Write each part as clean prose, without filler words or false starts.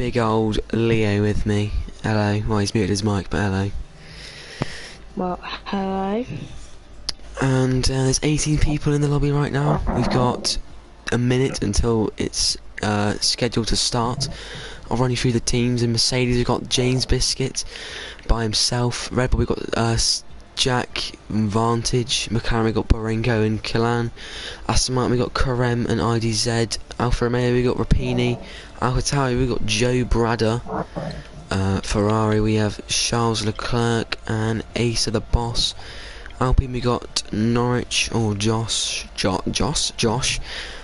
big old Leo with me. Hello. Well, he's muted his mic, but hello. Well, hello. And there's 18 people in the lobby right now. We've got a minute until it's scheduled to start. I'll run you through the teams. In Mercedes, we've got James Biscuit by himself. Red Bull, we've got Jack Vantage. McLaren, we've got Barenko and Killan. Aston Martin, we've got Karem and IDZ. Alfa Romeo, we've got Rapini. AlphaTauri, we've got Joe Bradder. Ferrari, we have Charles Leclerc and Ace of the Boss. Alpine, we got Norwich, or Josh.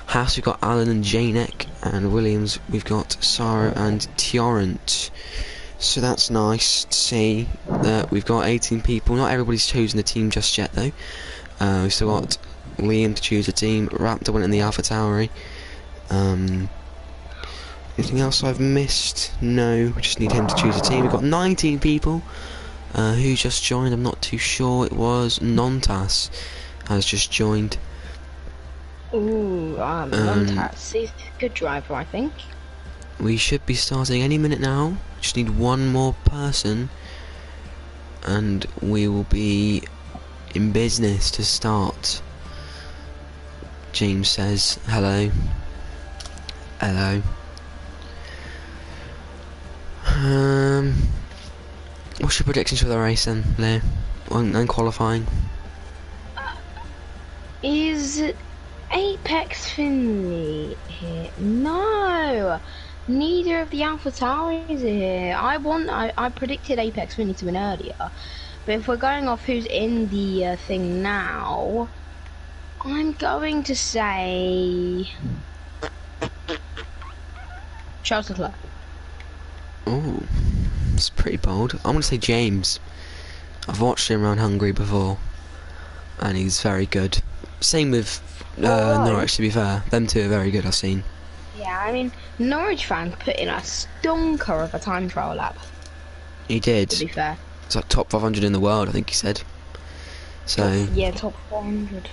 Haas, we've got Alan and Janek, and Williams, we've got Sarah and Tiorant. So that's nice to see that we've got 18 people. Not everybody's chosen the team just yet, though. We've still got Liam to choose a team. Raptor went in the AlphaTauri. Anything else I've missed? No, we just need him to choose a team. We've got 19 people. Who just joined? I'm not too sure. It was Nontas has just joined. Ooh, Montas. He's a good driver, I think. We should be starting any minute now. Just need one more person, and we will be in business to start. James says hello. Hello. What's your predictions for the race then, Leo? And qualifying? Is Apex Finley here? No! Neither of the AlphaTauris are here. I predicted Apex Finley to win earlier. But if we're going off who's in the thing now, I'm going to say Charles Leclerc. Oh, it's pretty bold. I'm gonna say James. I've watched him around Hungary before, and he's very good. Same with Norwich, to be fair. Them two are very good, I've seen. Yeah, I mean, Norwich fans put in a stonker of a time trial lap. He did. To be fair. It's like top 500 in the world, I think he said. So. Yeah, top 400.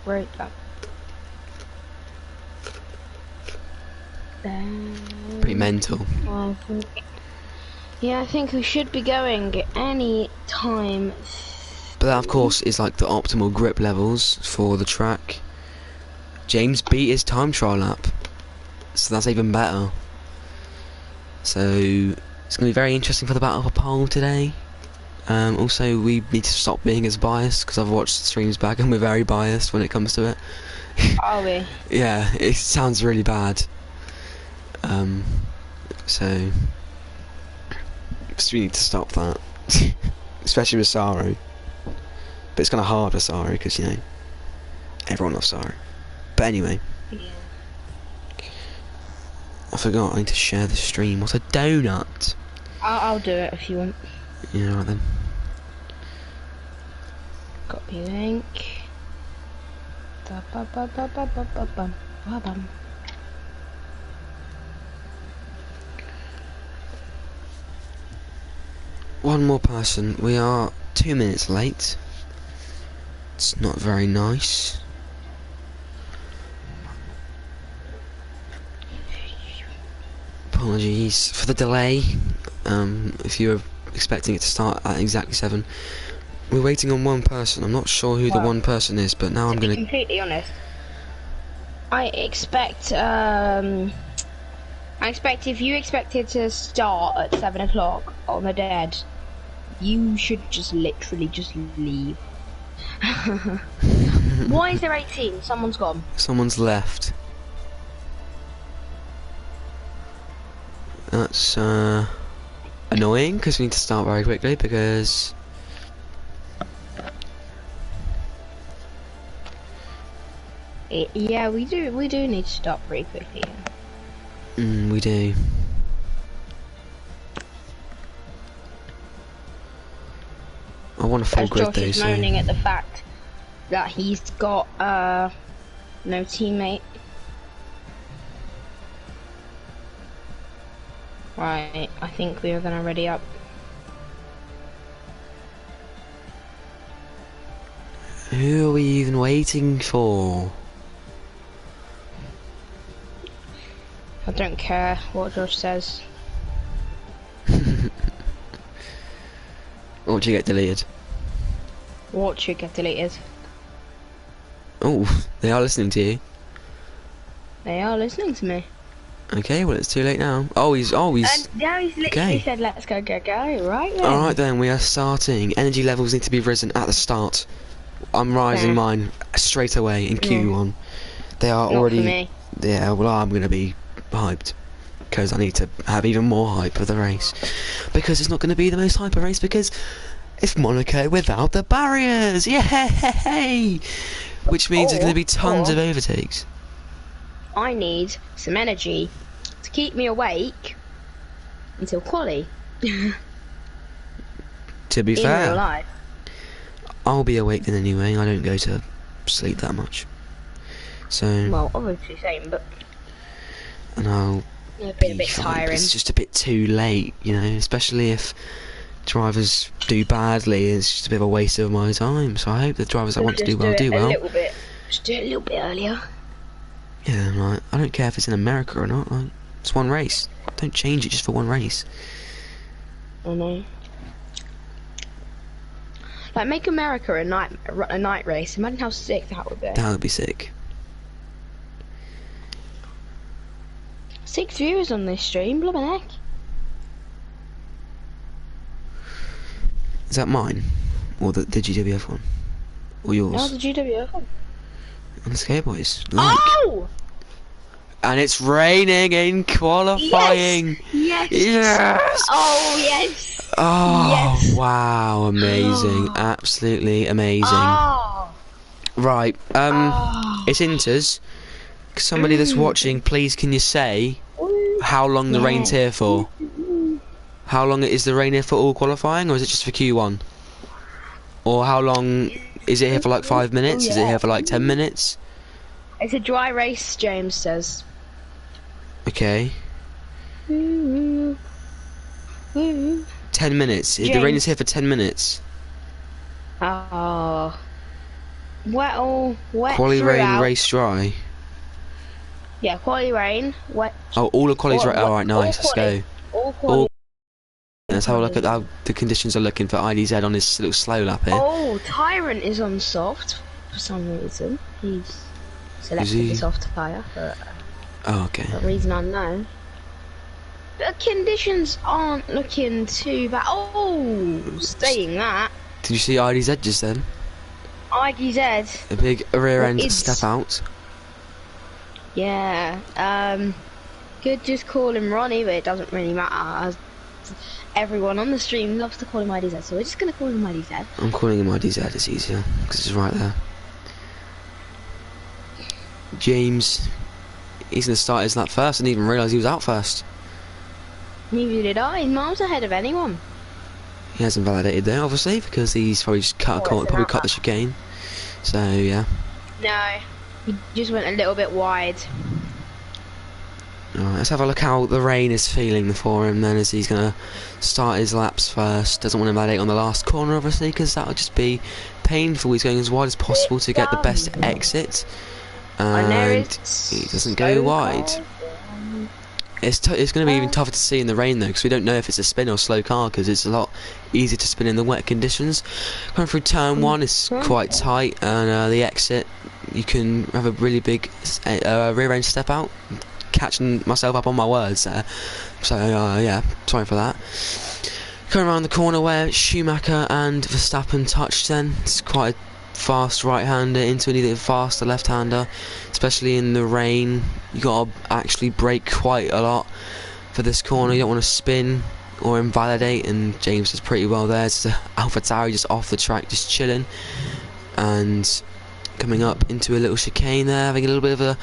Great lap. Pretty mental. Yeah, I think we should be going any time. But that, of course, is like the optimal grip levels for the track. James beat his time trial lap, so that's even better. So it's going to be very interesting for the battle for pole today. Also, we need to stop being as biased, because I've watched the streams back and we're very biased when it comes to it. Are we? Yeah, it sounds really bad. So we need to stop that. Especially with Saru. But it's kind of hard with Saru because, you know, everyone loves Saru. But anyway. Yeah. I forgot, I need to share the stream. What's a donut? I'll do it if you want. Yeah, right then. Copy link. One more person. We are 2 minutes late. It's not very nice. Apologies for the delay. If you were expecting it to start at exactly 7. We're waiting on one person. I'm not sure who the one person is, but now I'm gonna... To be completely honest, I expect if you expected to start at 7 o'clock on the dead, you should just literally just leave. Why is there 18? Someone's gone. Someone's left. That's annoying, because we need to start very quickly, because Yeah, we do need to start pretty quickly. we do. I want a full grid Josh though, is so... moaning at the fact that he's got no teammate. Right, I think we are gonna ready up. Who are we even waiting for? I don't care what Josh says. Or did you get deleted? What should get deleted? Oh, they are listening to you. They are listening to me. Okay, well it's too late now. Oh, he's. And now he's literally Okay. said, let's go, right then. Alright then, we are starting. Energy levels need to be risen at the start. I'm rising Fair. mine straight away in Q1. They are Not already... for me. Yeah, well I'm going to be hyped. Because I need to have even more hype for the race. Because it's not going to be the most hyper race because it's Monaco without the barriers! Yay! Which means there's going to be tons of overtakes. I need some energy to keep me awake until quali. To be In fair, real life. I'll be awake then anyway. I don't go to sleep that much. So... Well, obviously same, but... And I'll... It's been a bit fine, tiring. it's just a bit too late, you know, especially if drivers do badly. It's just a bit of a waste of my time. So I hope the drivers that want to do well do well. Just do it a little bit earlier. Yeah, like, I don't care if it's in America or not. Like, it's one race. Don't change it just for one race. I know. Like, make America a night race. Imagine how sick that would be. That would be sick. 6 viewers on this stream, blooming heck. Is that mine, or the GWF one, or yours? No, the GWF one. Okay, boys. Like. Oh! And it's raining in qualifying. Yes! Yes! Oh, yes! Oh, Yes. wow, amazing. Absolutely amazing. Oh! Right, Oh. it's Inters. Somebody that's watching, please can you say how long the rain's here for? How long is the rain here for all qualifying, or is it just for Q1? Or how long, is it here for like 5 minutes? Is it here for like 10 minutes? It's a dry race, James says. Okay. 10 minutes. The rain James. is here for 10 minutes. Oh. Wet Quali rain, throughout. race dry. Yeah, quali rain, wet. Oh, all the quali's right. Alright, nice. Let's quali. go. All quali. All- Let's have a look at how the conditions are looking for IDZ on this little slow lap here. Oh, Tyrant is on soft for some reason. He's selected he? the soft tyre for Oh, okay. a reason unknown. The conditions aren't looking too bad. Oh, saying that, Did you see IDZ just then? IDZ. A big rear end It's- step out. Yeah, could just call him Ronnie, but it doesn't really matter, as everyone on the stream loves to call him IDZ, so we're just going to call him IDZ. I'm calling him IDZ, it's easier, because it's right there. James, he's going to start his lap first, and didn't even realise he was out first. Neither did I, he's miles ahead of anyone. He hasn't validated there, obviously, because he's probably just cut a Oh, corner, it's probably an cut the chicane. So, yeah. No, he just went a little bit wide. Alright, let's have a look how the rain is feeling for him then, as he's going to start his laps first. Doesn't want to validate on the last corner, obviously, because that would just be painful. He's going as wide as possible to get the best exit. And he doesn't go wide. It's going to be even tougher to see in the rain though, because we don't know if it's a spin or slow car, because it's a lot easier to spin in the wet conditions. Going through turn 1 is quite tight, and the exit, you can have a really big rear end step out. Catching myself up on my words there, so yeah, sorry for that. Coming around the corner where Schumacher and Verstappen touched, then it's quite a fast right-hander into an even faster left-hander, especially in the rain. You gotta actually brake quite a lot for this corner. You don't want to spin or invalidate, and James is pretty well there. It's AlphaTauri just off the track, just chilling, and coming up into a little chicane there, having a little bit of a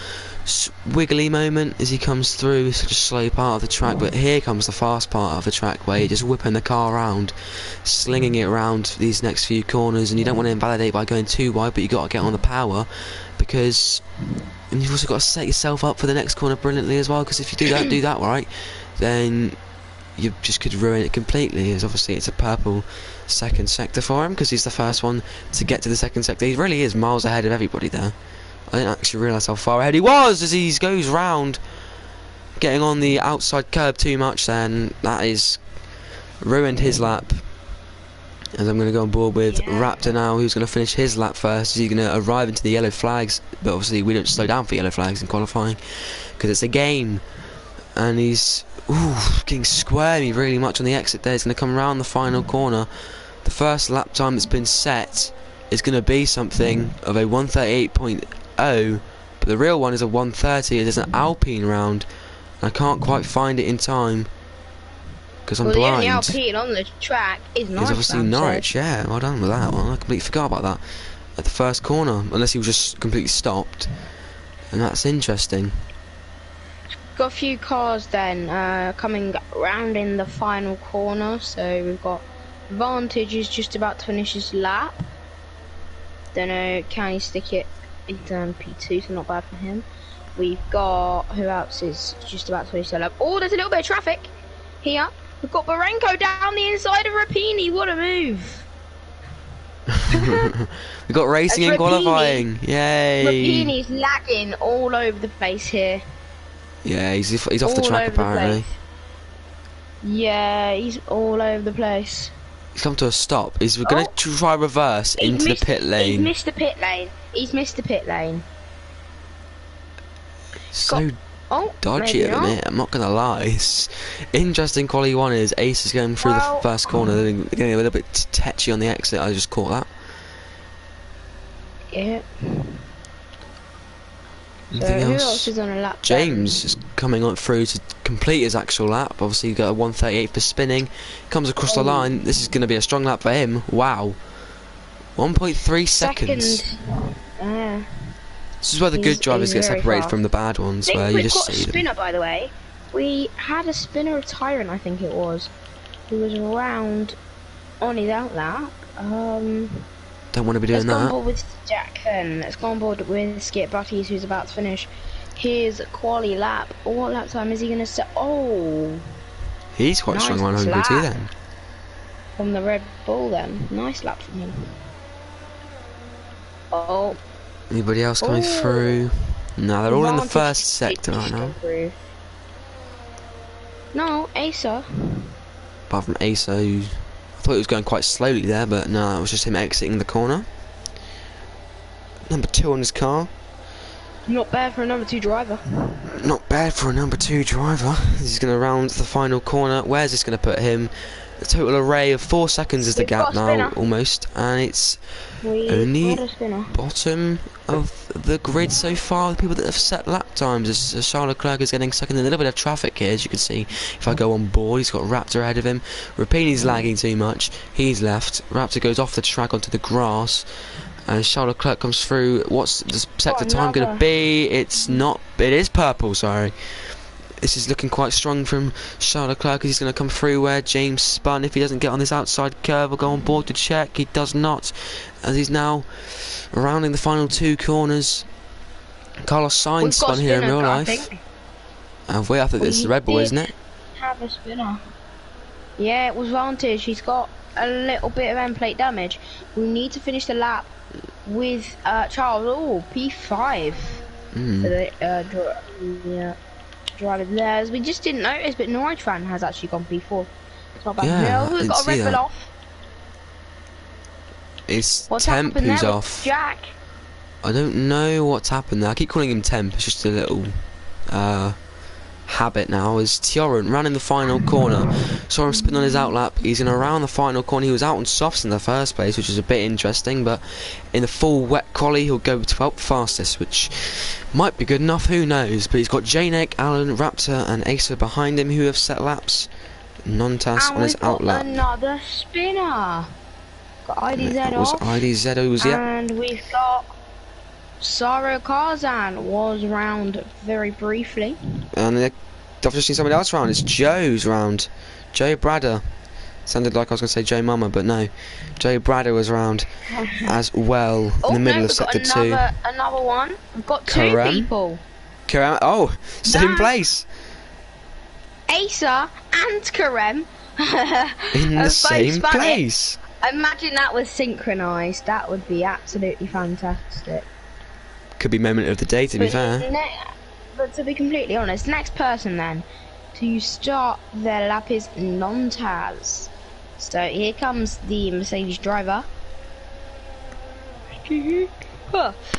wiggly moment as he comes through. It's such a slow part of the track, but here comes the fast part of the track where you're just whipping the car around, slinging it around these next few corners, and you don't want to invalidate by going too wide, but you got to get on the power, because and you've also got to set yourself up for the next corner brilliantly as well, because if you do that right, then you just could ruin it completely, as obviously it's a purple second sector for him, because he's the first one to get to the second sector. He really is miles ahead of everybody there. I didn't actually realise how far ahead he was as he goes round, getting on the outside curb too much. Then that is ruined his lap. As I'm going to go on board with Yeah. Raptor now, who's going to finish his lap first. He's going to arrive into the yellow flags, but obviously we don't slow down for yellow flags in qualifying because it's a game. And he's getting squirmy really much on the exit there. He's going to come around the final corner. The first lap time that's been set is going to be something of a 1:38.0, but the real one is a 1:30. It is an Alpine round. I can't quite find it in time because I'm blind. The only Alpine on the track is Norwich. It's obviously Norwich, yeah. Well done with that one. I completely forgot about that at the first corner, unless he was just completely stopped. And that's interesting. Got a few cars then coming round in the final corner. So we've got Vantage is just about to finish his lap. Don't know, can he stick it? He's done P2, so not bad for him. We've got, who else is just about to finish their lap? Oh, there's a little bit of traffic here. We've got Barenko down the inside of Rapini. What a move! We got racing and qualifying. Yay! Rapini's lagging all over the place here. Yeah, he's off the track apparently. Yeah, he's all over the place. He's come to a stop. He's going to try reverse into the pit lane. He's missed the pit lane. He's missed the pit lane. So dodgy at the minute, I'm not going to lie. It's interesting quality one is Ace is going through the first corner. They're getting a little bit tetchy on the exit. I just caught that. Yeah. Anything so else? Who else is on a lap? James is coming on through to complete his actual lap. Obviously, he got a 1:38 for spinning. Comes across the line. This is going to be a strong lap for him. Wow. 1.3 seconds. This is where the good drivers get separated from the bad ones, where you just see them. We've got a spinner, by the way. We had a spinner of Tyrant, I think it was, who was around on his out lap. Don't want to be doing Let's go on that. board with Jack then. Let's go on board with Skip Butties, who's about to finish his quali lap. What lap time is he going to set? Oh! He's quite nice strong on Hungary too lap then. From the Red Bull then. Nice lap from him. Oh. Anybody else coming through? No, they're all in the first sector right now. No, Asa. Apart from Asa, who I thought he was going quite slowly there, but no, it was just him exiting the corner. Number 2 on his car. Not bad for a number 2 driver. Not bad for a number 2 driver. He's going to round the final corner. Where's this going to put him? A total array of 4 seconds is the gap now, almost, and it's only bottom of the grid so far. The people that have set lap times, as Charles Leclerc is getting stuck in a little bit of traffic here, as you can see. If I go on board, he's got Raptor ahead of him. Rapini's lagging too much. He's left. Raptor goes off the track onto the grass. And Charles Leclerc comes through. What's the sector time going to be? It's not. It is purple. Sorry. This is looking quite strong from Charles Leclerc. He's going to come through where James spun. If he doesn't get on this outside curve, we'll go on board to check. He does not, as he's now rounding the final 2 corners. Carlos Sainz spun here in real life. Have we? I think this is the Red Bull, isn't it? Have a spinner. Yeah, it was Vantage. He's got a little bit of end plate damage. We need to finish the lap with Charles. Oh, P5. For the, driver there, as we just didn't notice, but Norwich fan has actually gone P4. It's not bad. Yeah, no, we've got a Red Bull off. It's Temp who's off. Jack. I don't know what's happened there. I keep calling him Temp. It's just a little habit now. As Tioran ran in the final corner, saw him spin on his outlap. He's in around the final corner. He was out on softs in the first place, which is a bit interesting, but in the full wet quali he'll go 12th fastest, which might be good enough, who knows. But he's got Janek, Allen, Raptor and Asa behind him, who have set laps. Nontas on his outlap. Another spinner. Got IDZ off. IDZ, yeah. And we've got Saro Karzan was round very briefly. And I've just seen somebody else round. It's Joe's round. Joe Bradder. Sounded like I was going to say Joe Mama, but no. Joe Bradder was round as well in the middle of sector 2. Another one. We've got 2 people. Karem. Oh, same place. Asa and Karem. In the same place. Imagine that was synchronised. That would be absolutely fantastic. Could be moment of the day, to be fair. But to be completely honest, next person then to start their lap is Nontaz. So here comes the Mercedes driver.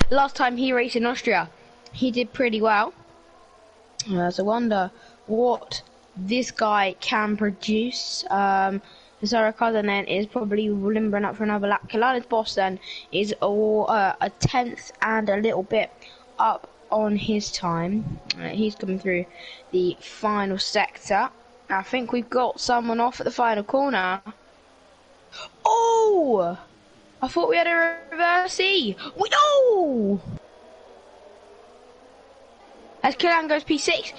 Last time he raced in Austria, he did pretty well. So I wonder what this guy can produce. Sarah Cousin then is probably limbering up for another lap. Kalana's boss then is a tenth and a little bit up on his time. He's coming through the final sector. I think we've got someone off at the final corner. Oh! I thought we had a reversey. No! As Killan goes P6.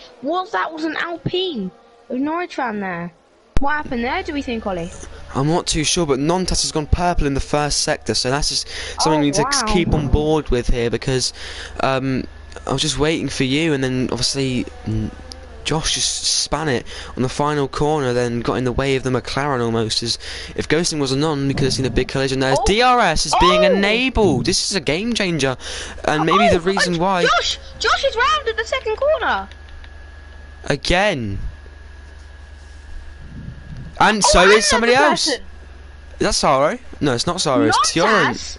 That was an Alpine. There's Norwich fan there. What happened there, do we think, Ollie? I'm not too sure, but Nontas has gone purple in the first sector, so that's just something we need to keep on board with here, because I was just waiting for you, and then obviously Josh just span it on the final corner, then got in the way of the McLaren almost. As if ghosting wasn't on, we could have seen a big collision there. DRS is being enabled. This is a game changer, and maybe the reason why. Josh is round at the second corner again, and so is somebody else. Is that Saro? No, it's not Saro. It's Tioran.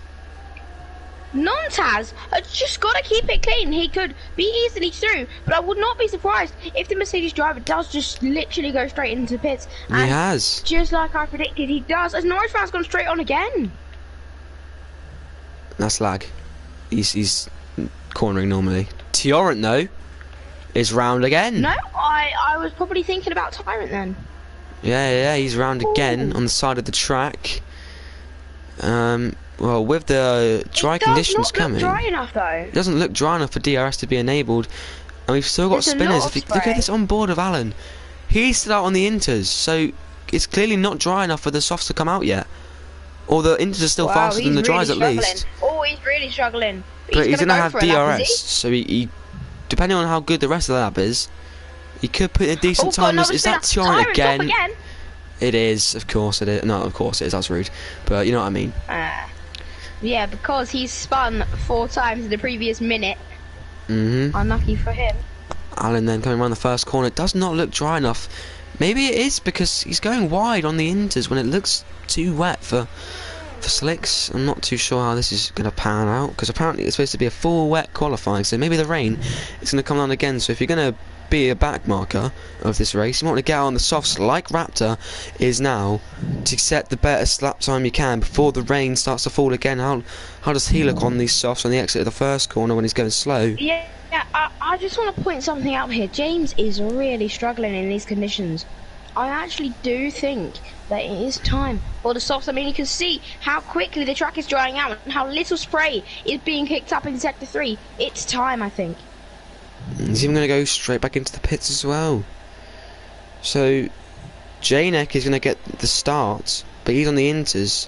Nontaz has just got to keep it clean. He could be easily through, but I would not be surprised if the Mercedes driver does just literally go straight into the pits. And he has. Just like I predicted, he does. As Norwich fan's gone straight on again. That's lag. He's cornering normally. Tyrant, though, is round again. No, I was probably thinking about Tyrant then. Yeah, he's round again on the side of the track. Well, with the dry conditions coming, it does not look dry enough, though. It doesn't look dry enough for DRS to be enabled, and we've still got spinners. If you look at this on board of Alan, he's still out on the inters, so it's clearly not dry enough for the softs to come out yet. Or the inters are still faster than the dries at least. Oh, he's really struggling. But he's gonna have DRS, so he, depending on how good the rest of the lap is, he could put in a decent time. Is that Tyrant again? It is, of course it is. No, of course it is. That's rude, but you know what I mean. Yeah, because he's spun 4 times in the previous minute. Unlucky for him. Alan then coming around the first corner. It does not look dry enough. Maybe it is because he's going wide on the inters when it looks too wet for slicks. I'm not too sure how this is going to pan out, because apparently it's supposed to be a full wet qualifying, so maybe the rain is going to come down again. So if you're going to be a back marker of this race, you want to get out on the softs like Raptor is now, to set the better lap time you can before the rain starts to fall again. How does he look on these softs on the exit of the first corner when he's going slow? Yeah, I just want to point something out here. James is really struggling in these conditions. I actually do think that it is time for the softs. I mean, you can see how quickly the track is drying out and how little spray is being kicked up in Sector 3. It's time, I think. He's even going to go straight back into the pits as well. So Janek is going to get the start, but he's on the inters.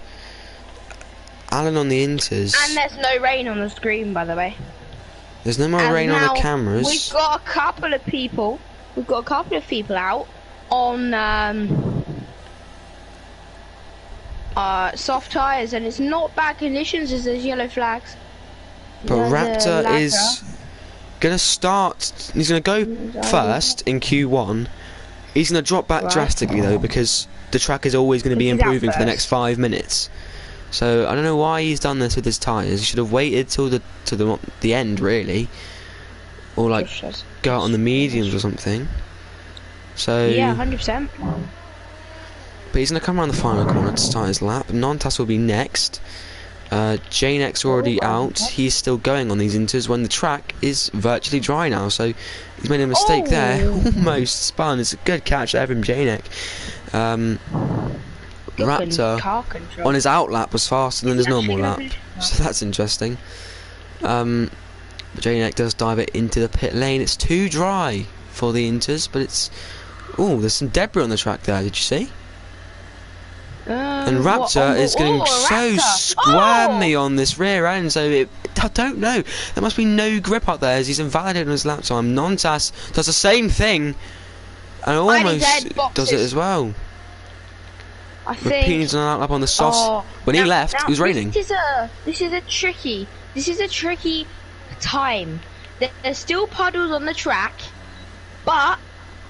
Alan on the inters. And there's no rain on the screen, by the way. There's no more rain on the cameras. We've got a couple of people. We've got a couple of people out on soft tyres, and it's not bad conditions as there's yellow flags. But Raptor is gonna start. He's gonna go first in Q1. He's gonna drop back drastically though, because the track is always going to be improving for the next 5 minutes. So I don't know why he's done this with his tyres. He should have waited till the end really, or like go out on the mediums or something. So yeah, 100%. But he's gonna come around the final corner to start his lap. Nontas will be next. Janek's already out. He's still going on these inters when the track is virtually dry now. So he's made a mistake there. Almost spun. It's a good catch there from Janek. Raptor on his out lap was faster than his normal lap, so that's interesting. But Janek does dive it into the pit lane. It's too dry for the inters, but it's there's some debris on the track there. Did you see? And Raptor is getting so squirmy on this rear end, so I don't know. There must be no grip up there as he's invalidated on his lap time. Nontas does the same thing and almost does it as well. I think Rapini's on an out lap on the softs. When he left, it was raining. This is a tricky time. There's still puddles on the track, but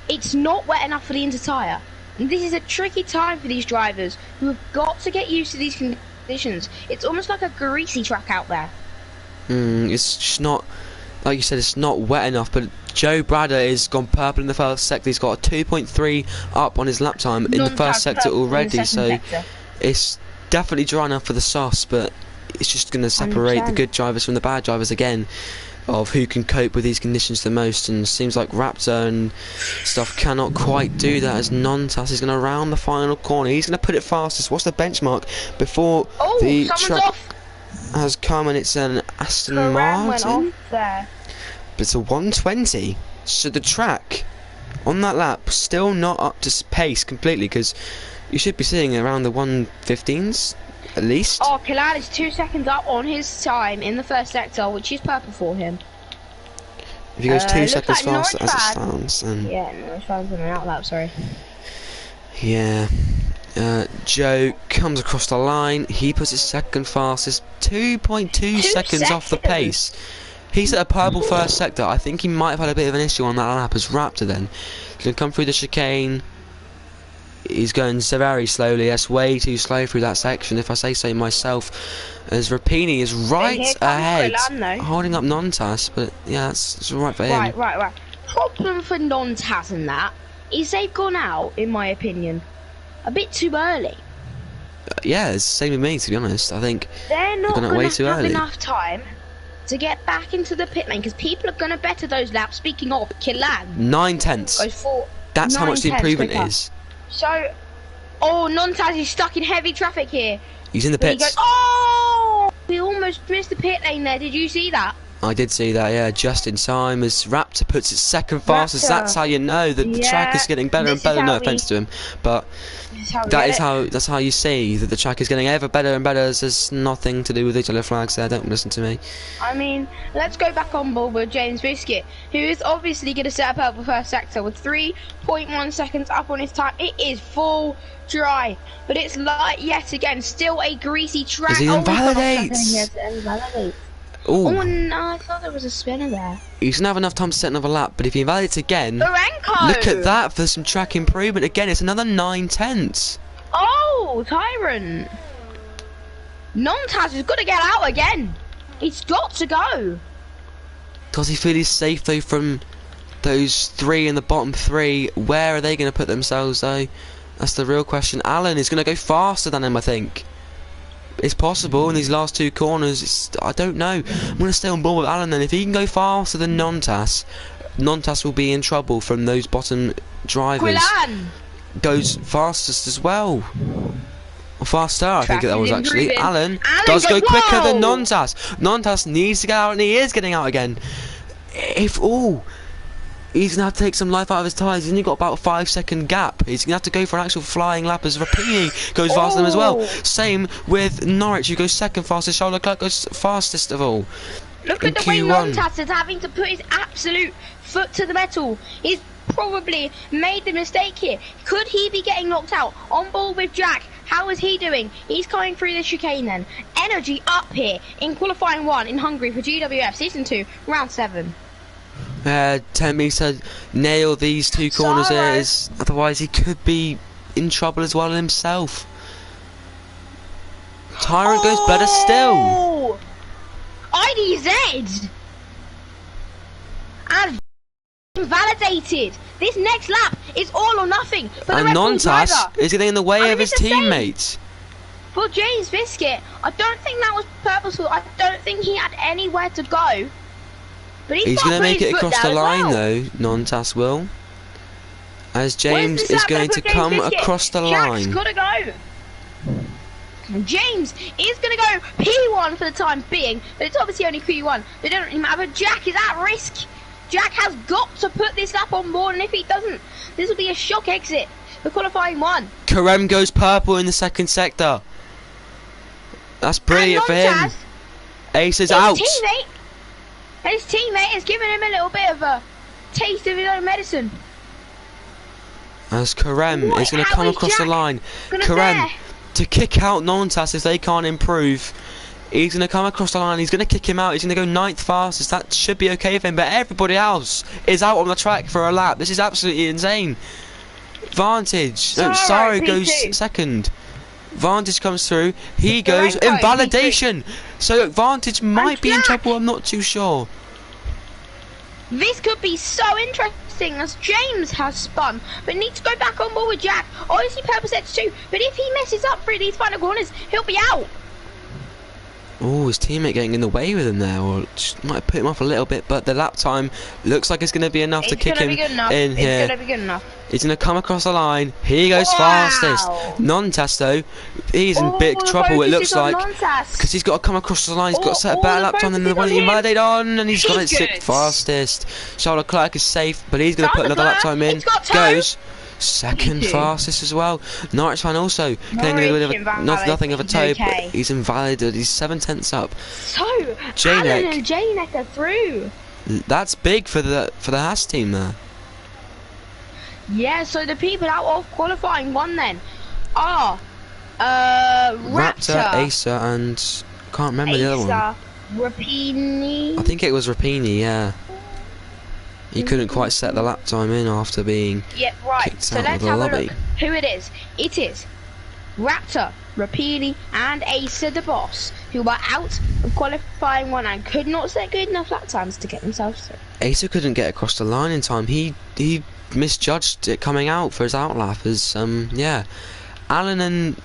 it's not wet enough for the inter tyre. And this is a tricky time for these drivers who have got to get used to these conditions. It's almost like a greasy track out there. It's just not, like you said, it's not wet enough. But Joe Bradder has gone purple in the first sector. He's got a 2.3 up on his lap time in the first sector already. So it's definitely dry enough for the sauce, but it's just going to separate 100%. The good drivers from the bad drivers again, of who can cope with these conditions the most. And seems like Raptor and stuff cannot quite do that, as Nontas is going to round the final corner. He's going to put it fastest. What's the benchmark before the track has come? And it's an Aston Martin. Went off there. But it's a 120. So the track on that lap still not up to pace completely, because you should be seeing around the 115s at least. Oh, Killan is 2 seconds up on his time in the first sector, which is purple for him. If he goes 2 seconds faster as it stands, then... Yeah, Norwich Fan's on an out lap, sorry. Yeah. Joe comes across the line. He puts his second fastest, 2.2 seconds off the pace. He's at a purple first sector. I think he might have had a bit of an issue on that lap as Raptor then. He's going to come through the chicane. He's going very slowly. That's way too slow through that section, if I say so myself, as Rapini is right ahead, holding up Nontas. But yeah, that's right for him. Right. Problem for Nontas and that is they've gone out, in my opinion, a bit too early. Yeah, it's the same with me, to be honest. I think they're not going to have enough time to get back into the pit lane, because people are going to better those laps. Speaking of, Killan 9 tenths. That's how much the improvement is. So, Nontas is stuck in heavy traffic here. He's in the pits. He goes, we almost missed the pit lane there. Did you see that? I did see that, yeah, just in time as Raptor puts it second fastest. That's how you know that the track is getting better and better. No offense to him, but that's how you see that the track is getting ever better and better. There's nothing to do with each other flags there. Don't listen to me. I mean, let's go back on board with James Biscuit, who is obviously going to set up the first sector with 3.1 seconds up on his time. It is full dry, but it's like yet again still a greasy track. As he invalidates. Oh no, I thought there was a spinner there. He doesn't have enough time to set another lap, but if he invalidates again, Lorenko! Look at that for some track improvement. Again, it's another 9 tenths. Oh, Tyrant! Nontas has got to get out again. He's got to go. Does he feel he's safe though from those 3 in the bottom 3? Where are they going to put themselves though? That's the real question. Alan is going to go faster than him, I think. It's possible in these last 2 corners. I don't know. I'm going to stay on board with Alan then. If he can go faster than Nontas, Nontas will be in trouble from those bottom drivers. Quillan goes fastest as well. Or faster, I think that was actually. Alan does go quicker than Nontas. Nontas needs to get out, and he is getting out again. He's going to have to take some life out of his tyres. He's only got about a 5-second gap. He's going to have to go for an actual flying lap as Rapini goes faster than him as well. Same with Norwich, who goes second fastest. Charles Leclerc goes fastest of all. Look at the way Nontas is having to put his absolute foot to the metal. He's probably made the mistake here. Could he be getting knocked out? On ball with Jack. How is he doing? He's coming through the chicane then. Energy up here in qualifying 1 in Hungary for GWF Season 2, Round 7. Temmie said nail these 2 corners there, otherwise he could be in trouble as well himself. Tyrant goes better still. IDZ and invalidated. This next lap is all or nothing. And Nontas is getting in the way of his teammates. For James Biscuit, I don't think that was purposeful. I don't think he had anywhere to go. But he's going to make it across the line though, Nontas will. As James is going to come across the line. Jack's got to go. James is going to go P1 for the time being, but it's obviously only P1. They don't really matter. But Jack is at risk. Jack has got to put this lap on board, and if he doesn't, this will be a shock exit for qualifying 1. Karem goes purple in the second sector. That's brilliant for him. Ace is out. His teammate has given him a little bit of a taste of his own medicine. As Karem is going to come across the line. Karem to kick out Nontas if they can't improve. He's going to come across the line. He's going to kick him out. He's going to go 9th fastest. That should be okay for him. But everybody else is out on the track for a lap. This is absolutely insane. Vantage. No, Sorry, Saro goes P2. second. Vantage comes through. He goes Lorenko, invalidation. So Vantage might be in Jack. trouble. I'm not too sure. This could be so interesting as James has spun, but needs to go back on board with Jack. Obviously, Purple sets 2, but if he messes up through these final corners, he'll be out. Oh, his teammate getting in the way with him there, or just might put him off a little bit. But the lap time looks like it's going to be enough to kick him in here. It's going to be good enough. He's going to come across the line. Here he goes fastest. Non-test though. He's in big trouble. It looks like because he's got to come across the line. He's got to set a better lap time than the one he invalidated on, and he's got it sixth fastest. Charles Leclerc is safe, but he's going to put another lap time in. Goes. Second fastest as well. Norwich fan also getting a bit of nothing of a toe, but he's invalidated. He's 7/10 up. So Alan and Janek are through. That's big for the Haas team there. Yeah, so the people out of qualifying 1 then are Raptor, Asa, and I can't remember the other one. Rapini. I think it was Rapini. Yeah. He couldn't quite set the lap time in after being kicked So out let's of the have lobby. a look who it is. It is Raptor, Rapini and Asa the boss, who were out of qualifying 1 and could not set good enough lap times to get themselves through. Asa couldn't get across the line in time. He misjudged it coming out for his outlap as yeah. Alan and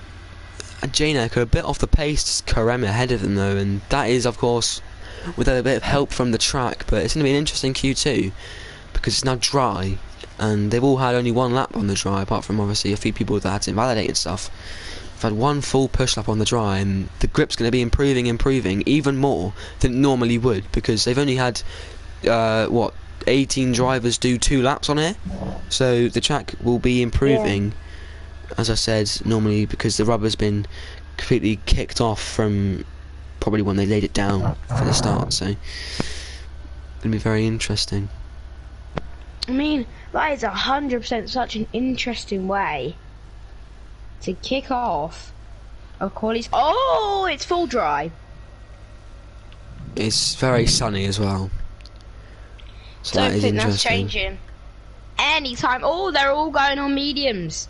Janek are a bit off the pace. Karem ahead of them though, and that is of course with a bit of help from the track, but it's going to be an interesting Q2 because it's now dry and they've all had only 1 lap on the dry, apart from obviously a few people that had to invalidate and stuff. They've had 1 full push lap on the dry, and the grip's going to be improving even more than it normally would, because they've only had 18 drivers do 2 laps on here, so the track will be improving, as I said, normally because the rubber's been completely kicked off from probably when they laid it down for the start, so it'll be very interesting. I mean, that is 100% such an interesting way to kick off a quali. Oh, it's full dry. It's very sunny as well, so Don't that is think that's interesting. changing anytime. Oh, they're all going on mediums.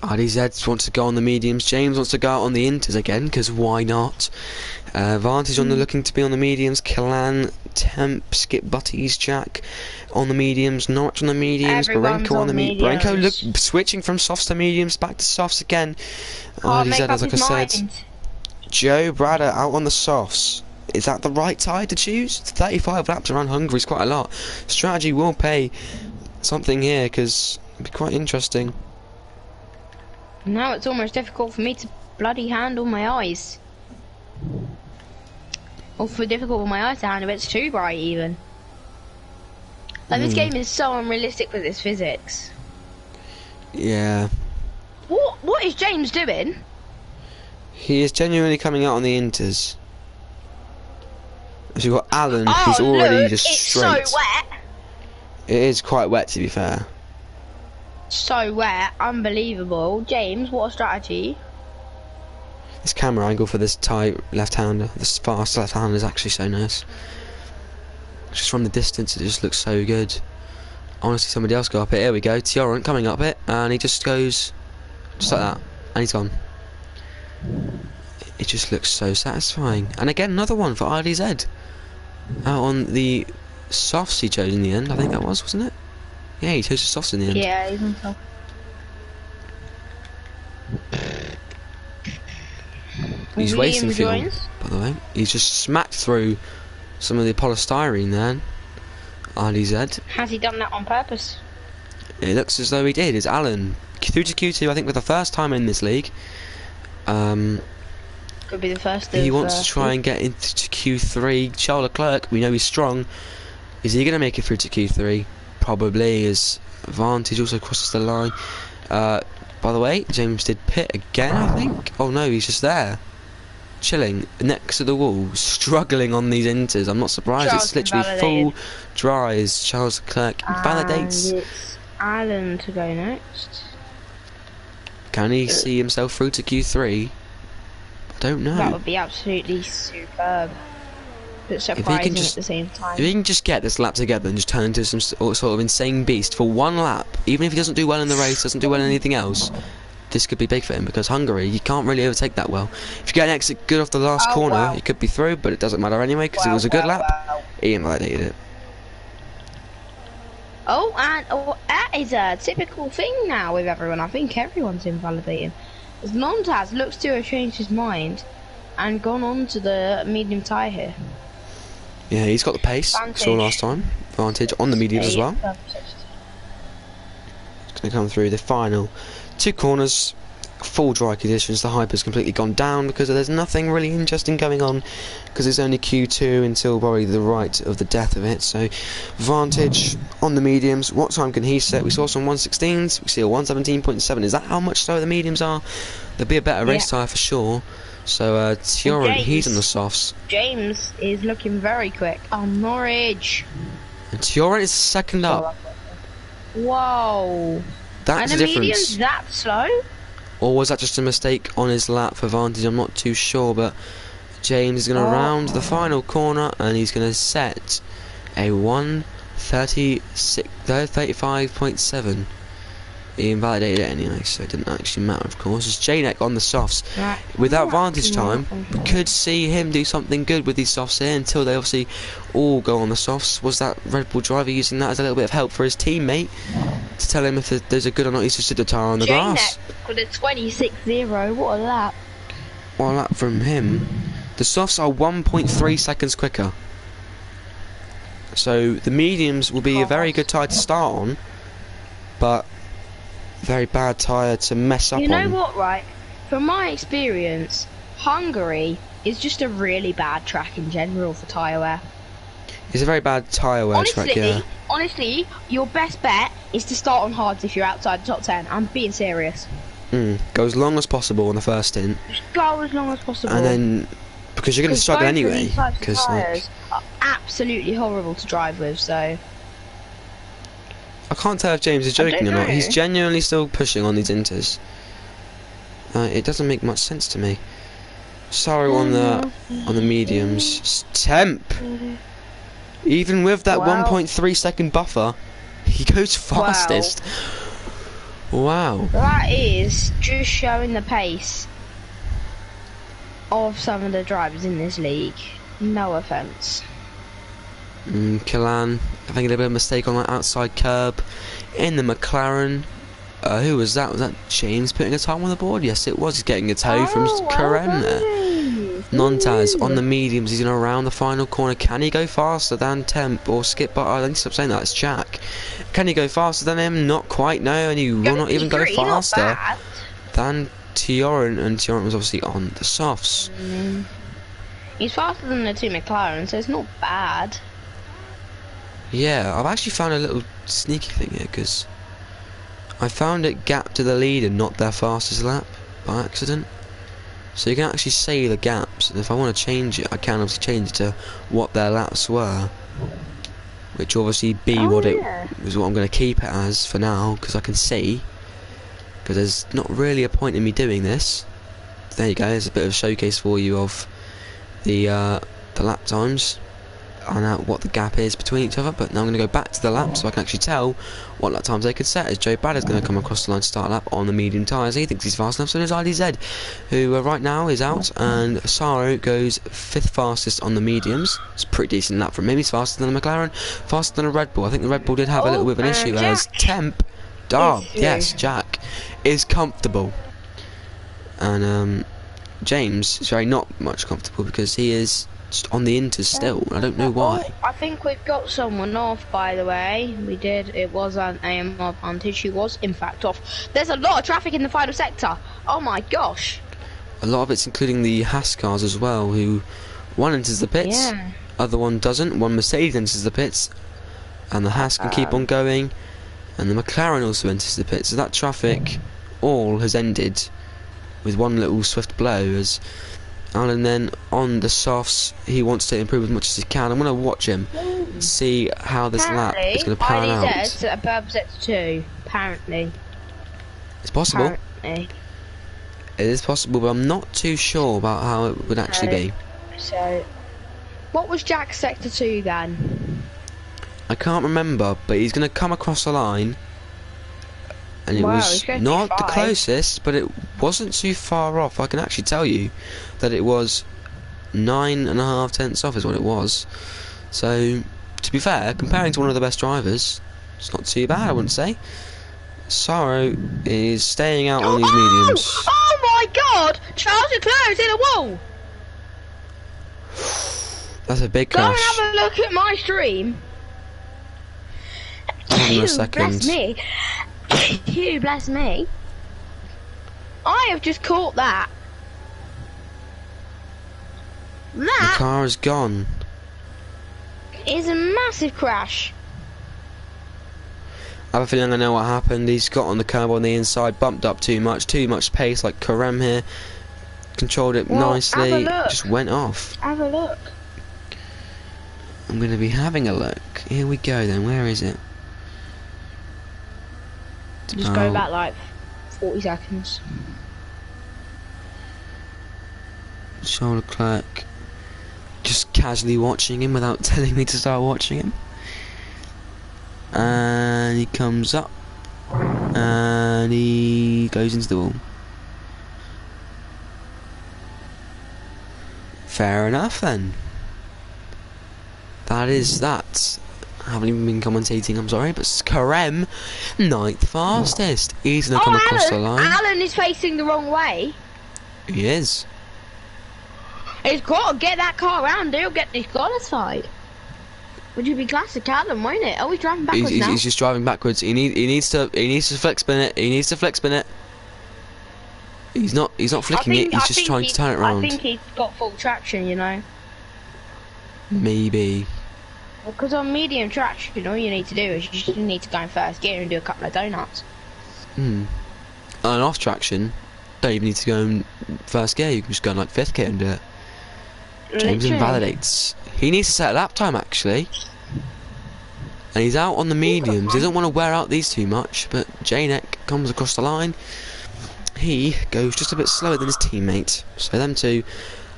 RDZ wants to go on the mediums. James wants to go out on the inters again, because why not? Vantage on the looking to be on the mediums. Killan, Temp, Skip Butties, Jack on the mediums. Norwich on the mediums. Everyone's Barenko on the mediums. Barenko look switching from softs to mediums back to softs again. Can't make RDZ, up as like I his said. mind. Joe Bradder out on the softs. Is that the right tide to choose? 35 laps around Hungary is quite a lot. Strategy will pay something here, because it'll be quite interesting. Now it's almost difficult for me to bloody handle my eyes. Or for difficult for my eyes to handle, it's too bright even. Like this game is so unrealistic with its physics. Yeah. What is James doing? He is genuinely coming out on the inters. So you've got Alan, who's already look, just it's straight. so wet. It is quite wet, to be fair. So wet, unbelievable. James, what a strategy. This camera angle for this tight left-hander, this fast left-hander, is actually so nice. Just from the distance, it just looks so good. I want to see somebody else go up it. Here we go, Tioran coming up it, and he just goes just like that, and he's gone. It just looks so satisfying. And again, another one for RDZ. Out on the softs he chose in the end, I think that was, wasn't it? Yeah, he chose the softs in the end. Yeah, he's on top. He's wasting fuel, joins. by the way. He's just smacked through some of the polystyrene there. RDZ. Has he done that on purpose? It looks as though he did. It's Alan. Through to Q2, I think, for the first time in this league. Could be the first. He wants to try and get into Q3. Charles Leclerc, we know he's strong. Is he going to make it through to Q3? Probably, as Vantage also crosses the line. By the way, James did pit again, I think. Oh no, he's just there, chilling next to the wall, struggling on these inters. I'm not surprised. Charles it's literally validated. full dry as Charles Leclerc validates. And it's Alan to go next. Can he see himself through to Q3? I don't know. That would be absolutely superb. but If he can surprising at just, the same if time. he can just get this lap together and just turn into some sort of insane beast for one lap, even if he doesn't do well in the race, doesn't do well in anything else, this could be big for him, because Hungary, you can't really overtake that well. If you get an exit good off the last Oh corner, wow. he could be through, but it doesn't matter anyway, because it was a good lap. He invalidated it. Oh, and that is a typical thing now with everyone. I think everyone's invalidating. As Montaz looks to have changed his mind and gone on to the medium tyre here. Yeah, he's got the pace, saw last time. Advantage on the mediums as well. It's going to come through the final 2 corners. Full dry conditions. The hyper's completely gone down because there's nothing really interesting going on, because it's only Q2 until probably the right of the death of it. So advantage on the mediums. What time can he set? We saw some 116s, we see a 117.7. is that how much slower the mediums are? There'll be a better race tyre for sure. So Tioran, he's on the softs. James is looking very quick on Norwich. And Tioran is second up. Whoa. That's the and the difference. medium's that slow? Or was that just a mistake on his lap for advantage? I'm not too sure, but James is going to round the final corner and he's going to set a 1:35.7. He invalidated it anyway, so it didn't actually matter, of course. It's Janek on the softs. Right. Without advantage time, we could see him do something good with these softs here until they obviously all go on the softs. Was that Red Bull driver using that as a little bit of help for his teammate to tell him if there's a good or not? He's just stood the tyre on the grass. With a 26.0, what a lap. What a lap from him. The softs are 1.3 seconds quicker. So the mediums will be a very good tyre to start on, but very bad tyre to mess up on. You know what, right? From my experience, Hungary is just a really bad track in general for tyre wear. It's a very bad tyre wear track, yeah. Honestly, your best bet is to start on hards if you're outside the top 10. I'm being serious. Go as long as possible on the first stint. Just go as long as possible. And then, because you're going to struggle anyway. Because tyres are absolutely horrible to drive with, so... I can't tell if James is joking or not. He's genuinely still pushing on these inters. It doesn't make much sense to me. Sorry on the mediums. Temp. Even with that 1.3 second buffer, he goes fastest. Wow. That is just showing the pace of some of the drivers in this league. No offence. Killan, I think a little bit of a mistake on that outside curb in the McLaren. Who was that? Was that James putting a time on the board? Yes, it was. He's getting a toe from Karem there. Nontaz on the mediums. He's going to round the final corner. Can he go faster than Temp or Skip? But I think stop saying that. It's Jack. Can he go faster than him? Not quite. No, and he will not even go faster than Tioran. And Tioran was obviously on the softs. He's faster than the 2 McLaren, so it's not bad. Yeah, I've actually found a little sneaky thing here, because I found it gap to the lead and not their fastest lap by accident. So you can actually see the gaps, and if I want to change it, I can obviously change it to what their laps were, which will obviously be what it was, what I'm going to keep it as for now, because I can see. Because there's not really a point in me doing this. There you go. There's a bit of a showcase for you of the lap times and what the gap is between each other. But now I'm going to go back to the lap so I can actually tell what lap times they could set, as Joe Bad is going to come across the line to start a lap on the medium tyres. He thinks he's fast enough, so does IDZ, who right now is out, and Saru goes 5th fastest on the mediums. It's a pretty decent lap from him. He's faster than a McLaren, faster than a Red Bull. I think the Red Bull did have a little bit of an issue, as Temp, yes, Jack, is comfortable. And James is very not much comfortable, because he is just on the inters still. I don't know why. I think we've got someone off, by the way. We did. It was an AMR advantage. He was, in fact, off. There's a lot of traffic in the final sector. Oh my gosh. A lot of it's including the Haas cars as well, who one enters the pits, other one doesn't. One Mercedes enters the pits, and the Haas can keep on going, and the McLaren also enters the pits. So that traffic all has ended with one little swift blow, as Alan then on the softs, he wants to improve as much as he can. I'm going to watch him, see how this lap is going to pan out. Above set 2, apparently. It's possible. Apparently. It is possible, but I'm not too sure about how it would actually be. So, What was Jack's sector 2 then? I can't remember, but he's going to come across the line. And it Wow, was he's going to be not the 5. closest, but it wasn't too far off. I can actually tell you that it was 9.5 tenths off is what it was. So, to be fair, comparing to one of the best drivers, it's not too bad, I wouldn't say. Saro is staying out on these mediums. Oh my god! Charles Leclerc's in a wall! That's a big Go and crash. have a look at my stream. Hold on a second. Bless me. You bless me. I have just caught that. The That car is gone. is a massive crash. I have a feeling I know what happened. He's got on the curb on the inside, bumped up too much pace, like Karem here. Controlled it Well, nicely, have a look. just went off. Have a look. I'm going to be having a look. Here we go then, where is it? Just go back like 40 seconds. Charles Leclerc. Just casually watching him without telling me to start watching him. And he comes up. And he goes into the wall. Fair enough then. That is that. I haven't even been commentating, I'm sorry, but Karem, 9th fastest. He's gonna come across the line. Alan is facing the wrong way. He is. He's got to get that car around. He'll get disqualified. Would you be classic Alan, won't it? Oh, he's driving backwards now. He's just driving backwards. He needs to flick spin it. He needs to flick spin it. He's not flicking it. He's just trying to turn it around. I think he's got full traction, you know. Maybe. Because on medium traction, all you need to do is you just need to go in first gear and do a couple of donuts. On off traction, don't even need to go in first gear. You can just go in like 5th gear and do it. James Literally. invalidates. He needs to set a lap time actually. And he's out on the mediums. He doesn't want to wear out these too much, but Janek comes across the line. He goes just a bit slower than his teammate. So them two,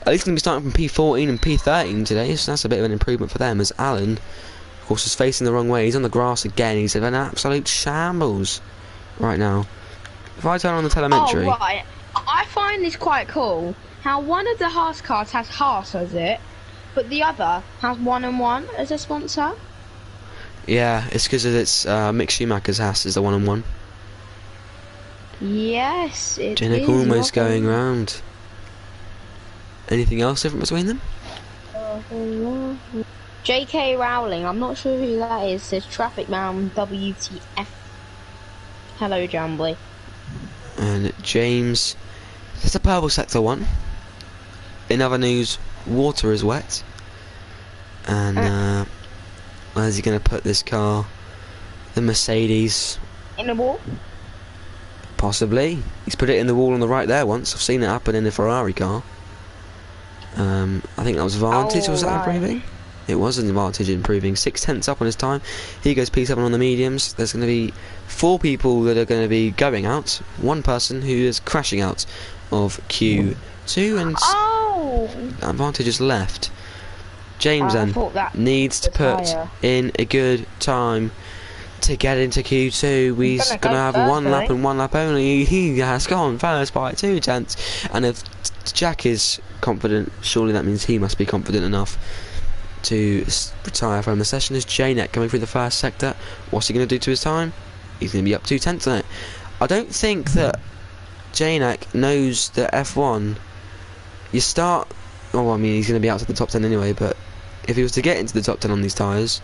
at least going to be starting from P14 and P13 today, so that's a bit of an improvement for them, as Alan, of course, is facing the wrong way. He's on the grass again. He's in an absolute shambles right now. If I turn on the telemetry... Oh, right. I find this quite cool. How one of the Haas cars has Haas as it, but the other has 1&1 as a sponsor. Yeah, it's because it's Mick Schumacher's Haas is the 1&1. Yes, it Janek is. almost going round. Anything else different between them? J.K. Rowling, I'm not sure who that is, says Traffic Man WTF. Hello, Jambly. And James, that's a purple sector 1. In other news, water is wet. And where's he going to put this car? The Mercedes. In the wall? Possibly. He's put it in the wall on the right there once. I've seen it happen in a Ferrari car. I think that was Vantage, was that improving? It was an Vantage improving. 6 tenths up on his time. He goes P7 on the mediums. There's going to be 4 people that are going to be going out. 1 person who is crashing out of Q2 and Vantage is left. James then needs to put in a good time to get into Q2. He's going to have 1 lap and 1 lap only. He has gone first by 2 tenths. And if Jack is confident, surely that means he must be confident enough to retire from the session. As Janek coming through the first sector, what's he going to do to his time? He's going to be up 2 tenths on it. I don't think that Janek knows that F1, you start, oh I mean he's going to be out to the top 10 anyway, but if he was to get into the top 10 on these tyres,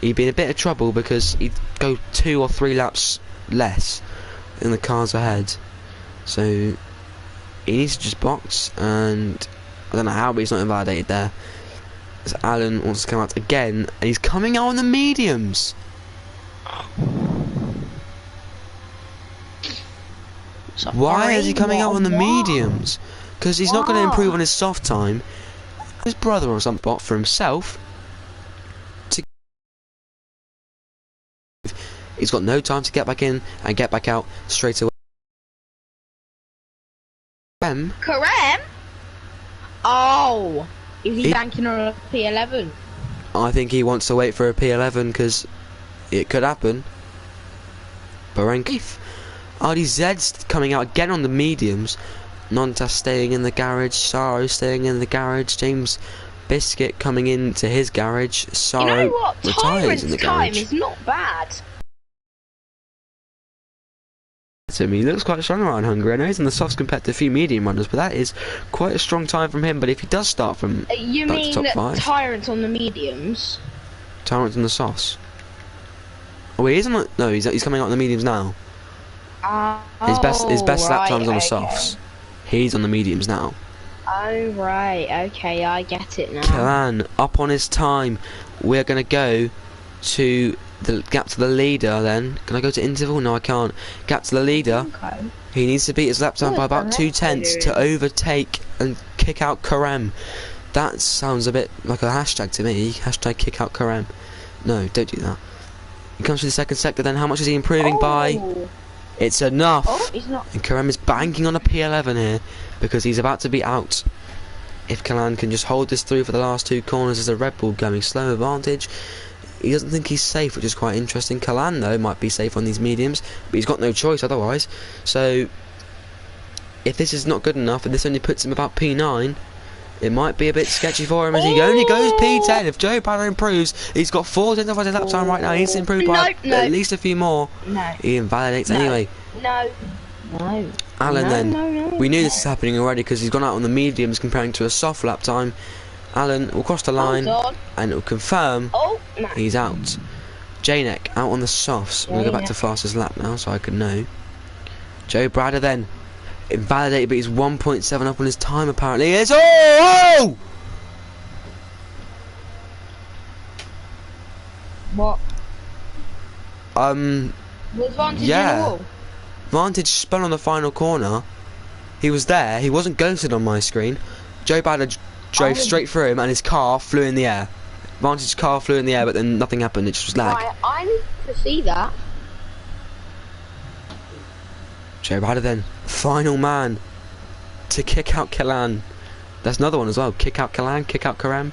he'd be in a bit of trouble because he'd go 2 or 3 laps less than the cars ahead. So he needs to just box, and I don't know how, but he's not invalidated there. As Alan wants to come out again, and he's coming out on the mediums. Why is he coming out on the mediums? Because he's not going to improve on his soft time. His brother or some bot for himself. He's got no time to get back in and get back out straight away. Karem? Oh, Is he banking on a P11? I think he wants to wait for a P11 because it could happen. Barenko. RDZ's coming out again on the mediums. Nontas staying in the garage. Saro staying in the garage. James Biscuit coming into his garage. Saro you know what? retires in the garage. Time is not bad. To me, he looks quite strong around Hungary. I know he's in the softs compared to a few medium runners, but that is quite a strong time from him. But if he does start from you back mean to top 5, Tyrant's on the mediums? Tyrant's in the softs. Oh, he isn't. No, he's coming out on the mediums now. His best lap time's on the softs. He's on the mediums now. Oh right, okay, I get it now. Kalan up on his time. We're gonna go to the gap to the leader. Then can I go to interval? No, I can't. Gap to the leader. Okay. He needs to beat his lap time by about 2/10 to overtake and kick out Karem. That sounds a bit like a hashtag to me. Hashtag kick out Karem. No, don't do that. He comes to the second sector. Then how much is he improving by? It's enough. Oh, he's not. And Karem is banking on a P11 here because he's about to be out. If Kalan can just hold this through for the last 2 corners, as a Red Bull going slow advantage. He doesn't think he's safe, which is quite interesting. Kalan, though, might be safe on these mediums, but he's got no choice otherwise. So, if this is not good enough, and this only puts him about P9, it might be a bit sketchy for him as he only goes P10. If Joe Barrow improves, he's got 4 tenths of his lap time right now. He needs to improve by at least a few more. No. He invalidates anyway. No. Alan we knew this was happening already because he's gone out on the mediums comparing to a soft lap time. Alan will cross the line and it will confirm he's out. Janek out on the softs. I'm going to go back to fastest lap now so I can know. Joe Bradder then invalidated, but he's 1.7 up on his time apparently. It's What? Yeah. Vantage spun on the final corner. He was there. He wasn't ghosted on my screen. Joe Bradder drove straight through him and his car flew in the air. Vantage's car flew in the air, but then nothing happened. It just was lag. Right, I need to see that. Joe Bradder then, final man to kick out Kalan. That's another one as well. Kick out Kalan, kick out Karem.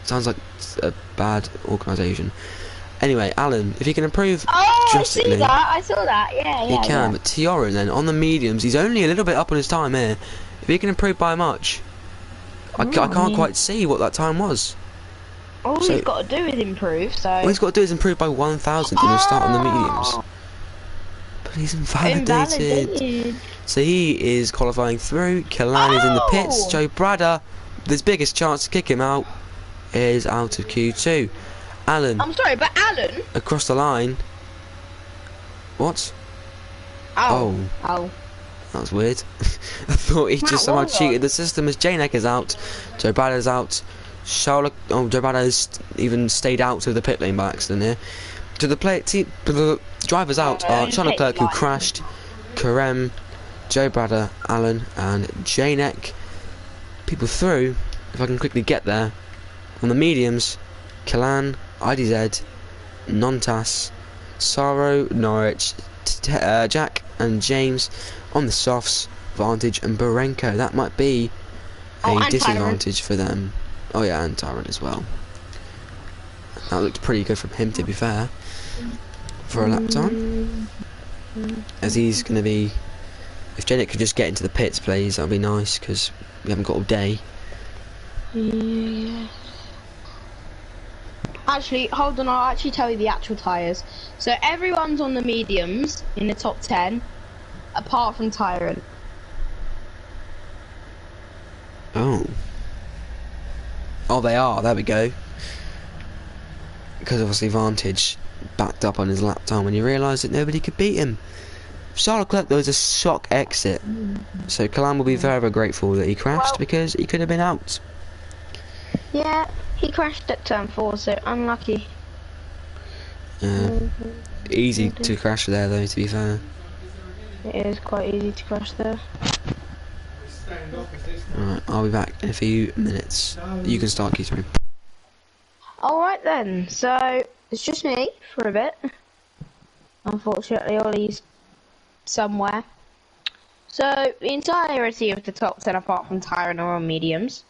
Sounds like a bad organisation. Anyway, Alan, if he can improve drastically, I saw that. Yeah. He can, but Tioran then on the mediums, he's only a little bit up on his time here. If he can improve by much, I can't quite see what that time was. All he's got to do is improve. So all he's got to do is improve by 1,000 and he'll start on the mediums. But he's invalidated. So he is qualifying through. Kalan is in the pits. Joe Bradder, his biggest chance to kick him out, is out of Q2. Alan. I'm sorry, but Alan. Across the line. What? Oh. That was weird. I thought he just somehow cheated the system as Janek is out. Joe Bradder's out. Joe Bradder's even stayed out of the pit lane by accident here. The drivers out are Charlotte Clerk, who crashed, Karem, Joe Bradder, Alan, and Janek. People through, if I can quickly get there. On the mediums, Kalan, IDZ, Nontas, Saro, Norwich, Jack and James. On the softs, Vantage and Barenko. That might be a disadvantage for them. Oh yeah, and Tyrant as well. That looked pretty good from him, to be fair, for a lap time. As he's going to be... If Janet could just get into the pits, please, that would be nice, because we haven't got all day. Yeah. Actually, hold on, I'll actually tell you the actual tyres. So everyone's on the mediums in the top 10, apart from Tyrant. Oh, they are, there we go. Because obviously Vantage backed up on his lap time when he realised that nobody could beat him. Charles Leclerc, though, was a shock exit. So Kalan will be very, very grateful that he crashed because he could have been out. Yeah, he crashed at turn 4, so unlucky. Easy to crash there, though, to be fair. It is quite easy to crash there. Alright, I'll be back in a few minutes. You can start, Keith. Alright then, so it's just me for a bit. Unfortunately, Ollie's somewhere. So the entirety of the top 10 apart from Tyrant are on mediums.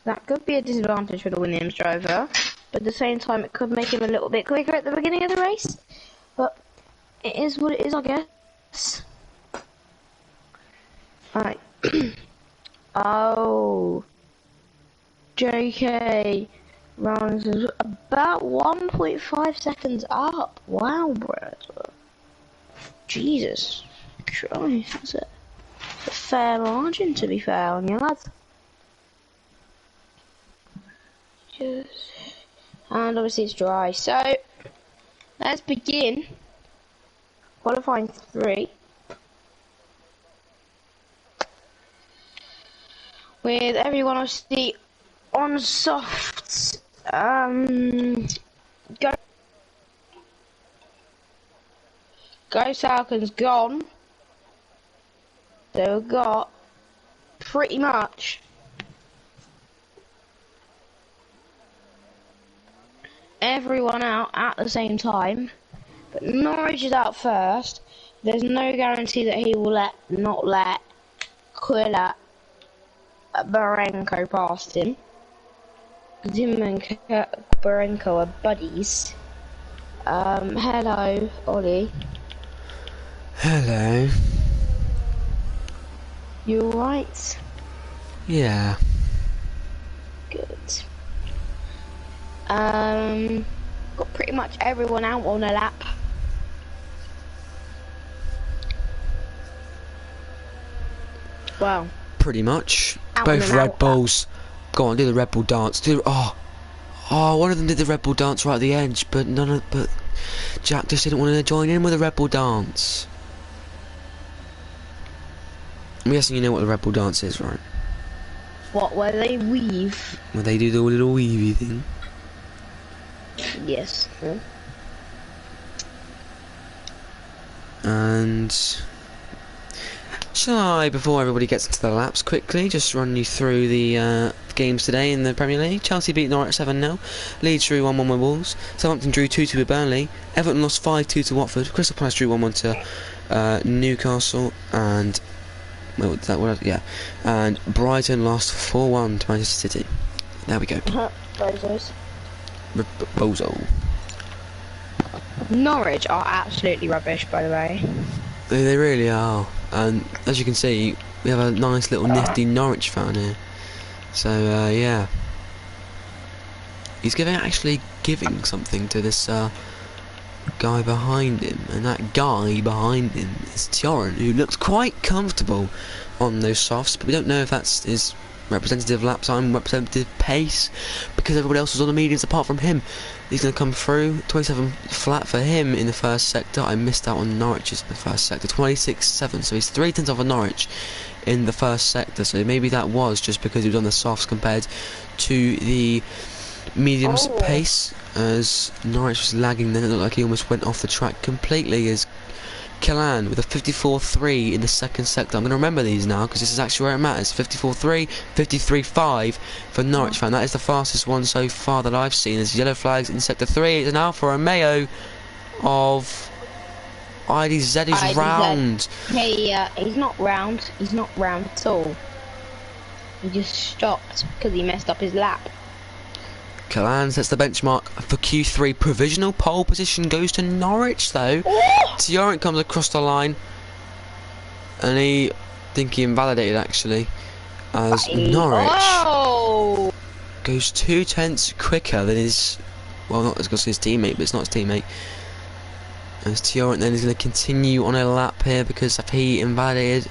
That could be a disadvantage for the Williams driver, but at the same time it could make him a little bit quicker at the beginning of the race. But it is what it is, I guess. Right. Oh. JK runs about 1.5 seconds up. Wow, brother. Jesus Christ, that's a fair margin, to be fair on you, lads. And obviously it's dry, so let's begin qualifying 3 with everyone obviously on softs. Go Falcons gone. So we've got pretty much everyone out at the same time, but Norwich is out first. There's no guarantee that he will not let Quilla Barenko past him. Him and Barenko are buddies. Hello, Ollie. Hello. You alright? Yeah. Good. Got pretty much everyone out on a lap. Well, Pretty much. Out Both and Red out. Bulls. Go on, do the Red Bull dance. One of them did the Red Bull dance right at the edge, but Jack just didn't want to join in with the Red Bull dance. I'm guessing you know what the Red Bull dance is, right? What, where they weave? Where they do the little weavy thing. Yes. And shall I, before everybody gets into the laps, quickly just run you through the games today in the Premier League? Chelsea beat Norwich 7-0. Leeds drew 1-1 with Wolves. Southampton drew 2-2 with Burnley. Everton lost 5-2 to Watford. Crystal Palace drew 1-1 to Newcastle. And and Brighton lost 4-1 to Manchester City. There we go. Bozos. Bozo. Norwich are absolutely rubbish, by the way. They really are. And as you can see, we have a nice little nifty Norwich fan here. So yeah, he's actually giving something to this guy behind him, and that guy behind him is Tjoran, who looks quite comfortable on those softs, but we don't know if that's his representative lap time, representative pace, because everybody else was on the mediums apart from him. He's going to come through. 27 flat for him in the first sector. I missed out on Norwich's in the first sector. 26.7, so he's 3/10 off of Norwich in the first sector, so maybe that was just because he was on the softs compared to the mediums pace, as Norwich was lagging. Then it looked like he almost went off the track completely, as Killan with a 54.3 in the second sector. I'm going to remember these now because this is actually where it matters. 54.3, 53.5 for Norwich fan. That is the fastest one so far that I've seen. There's yellow flags in sector 3. It's an Alfa Romeo of IDZ is IDZ. round. Hey, he's not round. He's not round at all. He just stopped because he messed up his lap. Killan sets the benchmark for Q3. Provisional pole position goes to Norwich though. Tjoran comes across the line, and he invalidated actually, as Norwich goes 2/10 quicker than his, well, not as good as his teammate, but it's not his teammate. As Tjoran then is going to continue on a lap here because if he invalidated,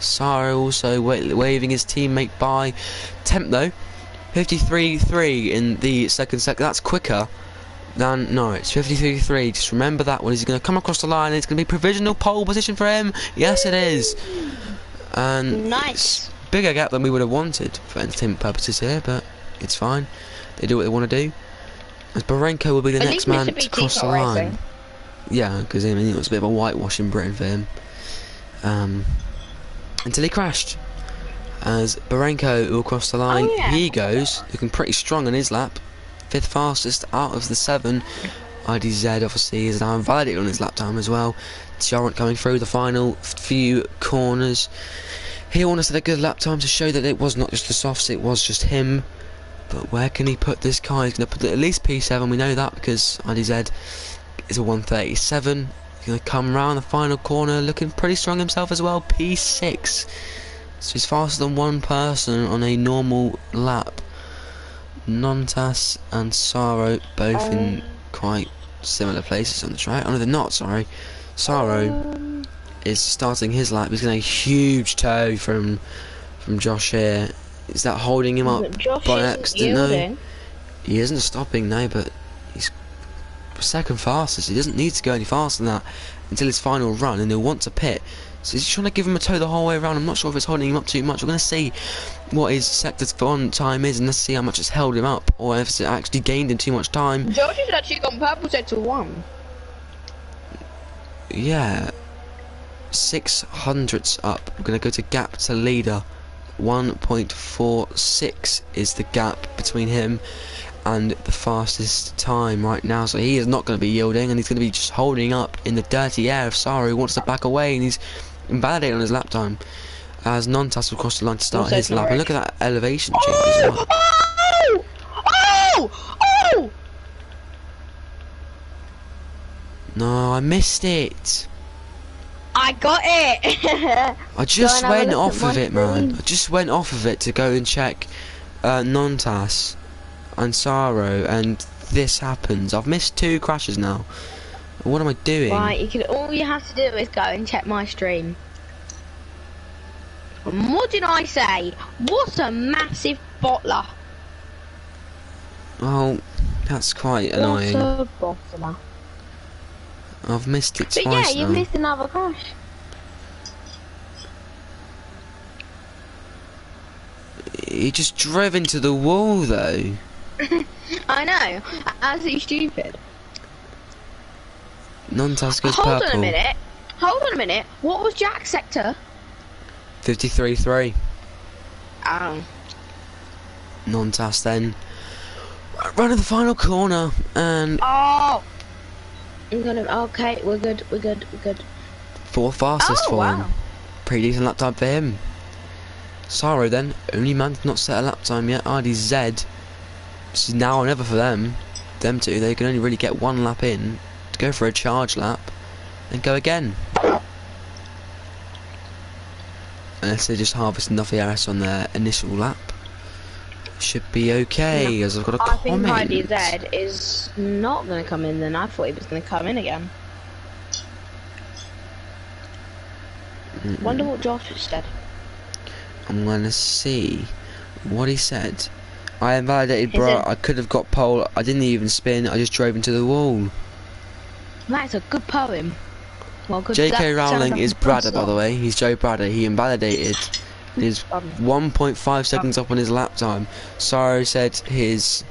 Sara also waving his teammate by. Temp though. 53.3 in the second sector. That's quicker than Norwich. 53.3. Just remember that one. He's going to come across the line. And it's going to be provisional pole position for him. Yes, it is. And nice. Bigger gap than we would have wanted for entertainment purposes here, but it's fine. They do what they want to do. As Barenko will be the next man to cross the line. Yeah, because I mean it was a bit of a whitewash in Britain for him. Until he crashed. As Barenko will cross the line, he goes, looking pretty strong on his lap. 5th fastest out of the 7. IDZ obviously is now invalidated on his lap time as well. Tjoran coming through the final few corners. He almost had a good lap time to show that it was not just the softs, it was just him. But where can he put this car? He's going to put it at least P7, we know that, because IDZ is a 137. He's going to come round the final corner looking pretty strong himself as well, P6. So he's faster than one person on a normal lap. Nontas and Saro both in quite similar places on the track. Oh no, they're not, sorry. Saro is starting his lap. He's getting a huge tow from Josh here. Is that holding him up by accident? No, he isn't stopping, no, but he's second fastest. He doesn't need to go any faster than that until his final run, and he'll want to pit. So he's trying to give him a tow the whole way around. I'm not sure if it's holding him up too much. We're going to see what his sector on time is, and let's see how much it's held him up, or if it's actually gained him too much time. Josh has actually gone purple sector 1. Yeah, 600ths up. We're going to go to gap to leader. 1.46 is the gap between him and the fastest time right now, so he is not going to be yielding, and he's going to be just holding up in the dirty air of Saro, who wants to back away, and he's invalidated on his lap time as Nontas will cross the line to start his lap. And look at that elevation change as well. Oh! No, I missed it. I got it. I just went off of it, man. I just went off of it to go and check Nontas and Saro, and this happens. I've missed 2 crashes now. What am I doing? Right, all you have to do is go and check my stream. And what did I say? What a massive bottler. Oh, that's quite annoying. What a bottler. I've missed it but twice yeah, you missed another crash. He just drove into the wall, though. I know, absolutely stupid. Nontas goes Hold purple. Hold on a minute. What was Jack's sector? 53.3. Oh. Nontas then running the final corner, and oh, okay, we're good. 4th fastest for him. Pretty decent lap time for him. Saro then, only man to not set a lap time yet. RDZ. This is now or never for them. Them two, they can only really get 1 lap in to go for a charge lap and go again. Unless they just harvest enough ERS on their initial lap. Should be okay, as I've got a comment. I think IDZ is not going to come in then. I thought he was going to come in again. Wonder what Josh said. I'm going to see what he said. I invalidated, bro. I could have got pole. I didn't even spin. I just drove into the wall. That's a good poem. Well, good. J.K. Rowling is Bradder, by the way. He's Joe Bradder. He invalidated. He's 1.5 seconds up on his lap time. Saro said his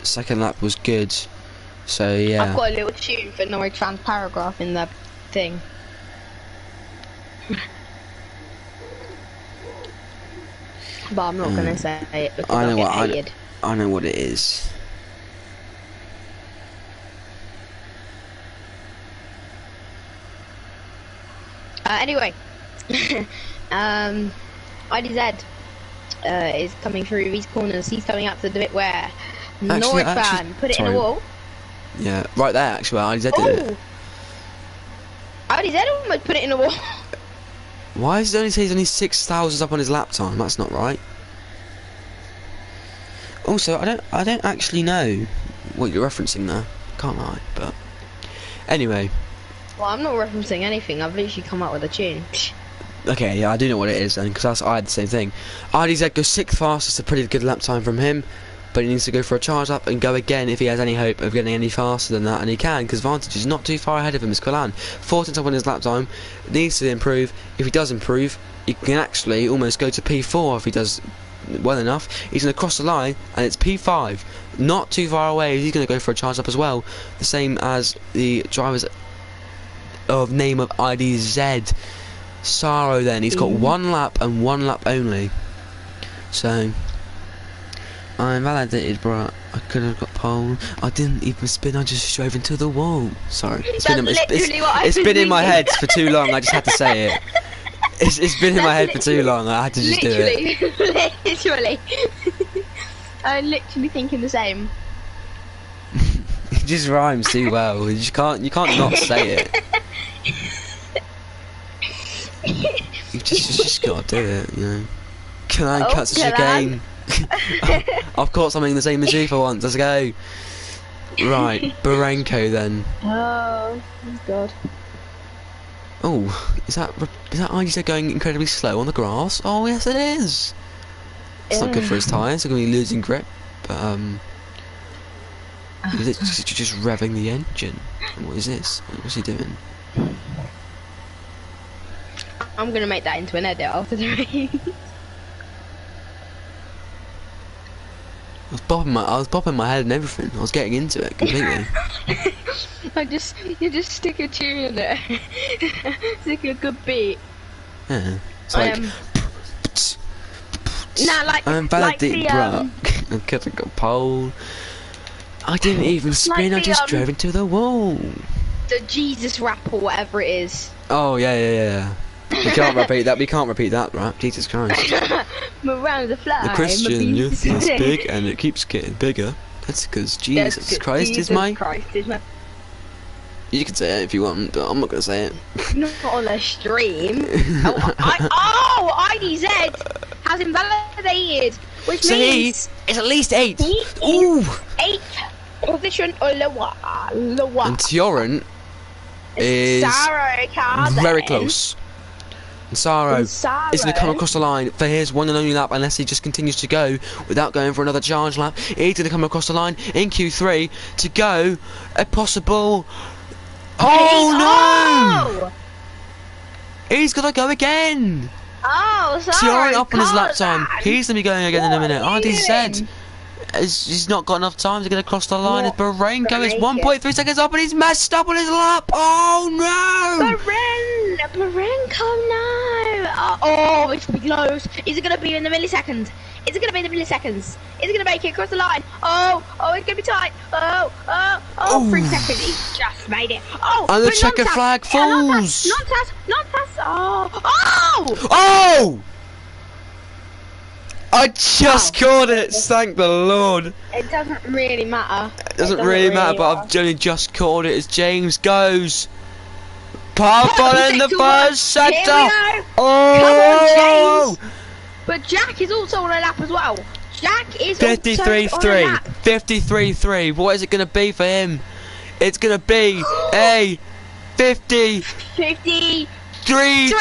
second lap was good. So yeah. I've got a little tune for no trans paragraph in the thing. But I'm not gonna say it because I know I'll get hated. I know what it is. Anyway, IDZ is coming through these corners. He's coming up to the bit where Fan put it in the wall. Yeah, right there actually. IDZ did it. IDZ almost put it in the wall. Why does it only say he's only 6,000 up on his lap time? That's not right. Also, I don't actually know what you're referencing there. Can't lie, but anyway. Well, I'm not referencing anything. I've literally come up with a tune. Okay, yeah, I do know what it is then, because I had the same thing. RDZ goes 6th fastest, a pretty good lap time from him, but he needs to go for a charge up and go again if he has any hope of getting any faster than that, and he can, because Vantage is not too far ahead of him as Kolan. 14th up on his lap time, needs to improve. If he does improve, he can actually almost go to P4 if he does well enough. He's going to cross the line, and it's P5, not too far away. He's going to go for a charge up as well, the same as the drivers of name of IDZ. Saro then, he's got 1 lap and 1 lap only. So I invalidated, bro. I could have got pole. I didn't even spin, I just drove into the wall. Sorry. It's been in my head for too long, I just had to say it. It's been in my head for too long. I had to just do it. Literally. I'm literally thinking the same. It just rhymes too well. You can't not say it. You just gotta do it, you know. Can I catch this again? I've caught something the same as you for once. Let's go. Right, Barenko then. Oh God. Oh, is that IGZ going incredibly slow on the grass? Oh yes, it is. It's not good for his tyres. They're going to be losing grip. But is it just revving the engine? What is this? What's he doing? I'm gonna make that into an edit after the rain. I was bopping my head and everything. I was getting into it completely. You just stick a tune in there. Stick a good beat. Yeah. It's like. Nah, like Validate the I'm getting a pole. I didn't even spin. like I just drove into the wall. the Jesus rap or whatever it is. Oh yeah. We can't repeat that. We can't repeat that rap. Jesus Christ. Around the fly. The Christian youth is big and it keeps getting bigger. That's because Jesus Christ is my. You can say it if you want, but I'm not gonna say it. Not on a stream. IDZ has invalidated, which means it's at least 8. Ooh, 8 position or lower. And Tioran is very close. And Saro is going to come across the line for his one and only lap unless he just continues to go without going for another charge lap. He's going to come across the line in Q3 to go a possible. Oh no! He's going to go again. Oh, sorry. Tioran up on his lap time. He's going to be going again in a minute. RDZ. He's not got enough time to get across the line. As Barenko is 1.3 seconds up and he's messed up on his lap. Oh no! Barenko, no! Oh, it's gonna be close. Is it gonna be in the milliseconds? Is it gonna be in the milliseconds? Is it gonna make it across the line? Oh, it's gonna be tight. 3 seconds. He just made it. Oh, and the checker flag falls. Non-pass. Oh! I just caught it, thank the Lord. It doesn't really matter. It doesn't really matter, but I've only just caught it as James goes. Powerful in the first sector. Oh! Come on, James. But Jack is also on a lap as well. Jack is 53.3. 53.3. What is it going to be for him? It's going to be a 50. 3-3!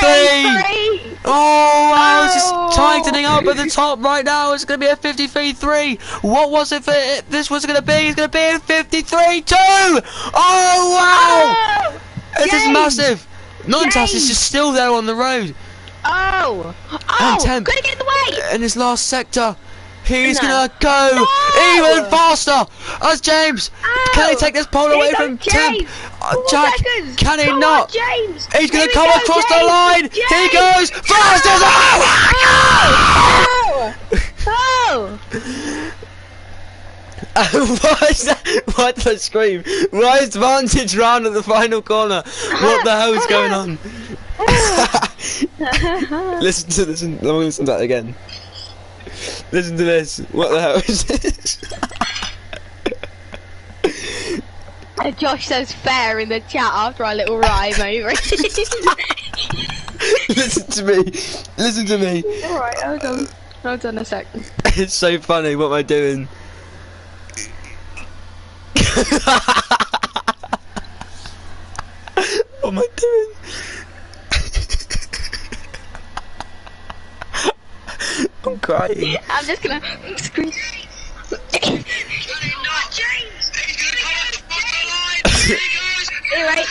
Oh, I was just tightening up at the top right now. It's going to be a 53-3. What was it for this was going to be? It's going to be a 53-2! Oh, wow! This is massive. Nontas is just still there on the road. And Temp, gonna get in the way! in his last sector. He's gonna go even faster as James. Can he take this pole away from Temp? Jack, can he not? James. He's gonna come across the line. He goes fast as What is that? Why did I scream? Why is Vantage round at the final corner? What the hell is going on? Listen to this. I'm gonna listen to that again. Listen to this. What the hell is this? Josh says fair in the chat after our little rhyme over it. Listen to me. Listen to me. Alright, hold on a second. It's so funny. What am I doing? What am I doing? I'm crying. I'm just gonna scream. Anyway.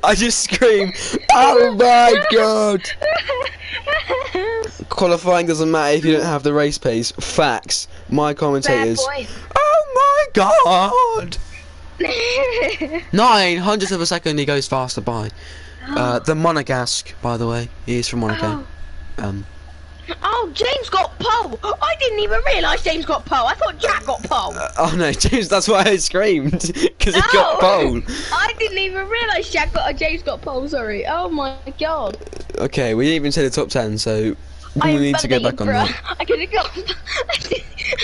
I just scream, oh my god! Qualifying doesn't matter if you don't have the race pace. Facts. My commentators. Oh my god! 900th of a second he goes faster by. The Monegasque, by the way. He is from Monaco. Oh, James got pole. I didn't even realise James got pole. I thought Jack got pole. Oh no, James, that's why I screamed. Because he got pole. I didn't even realise James got pole, sorry. Oh my god. Okay, we didn't even say the top 10, so we need to go back on that. I could have got...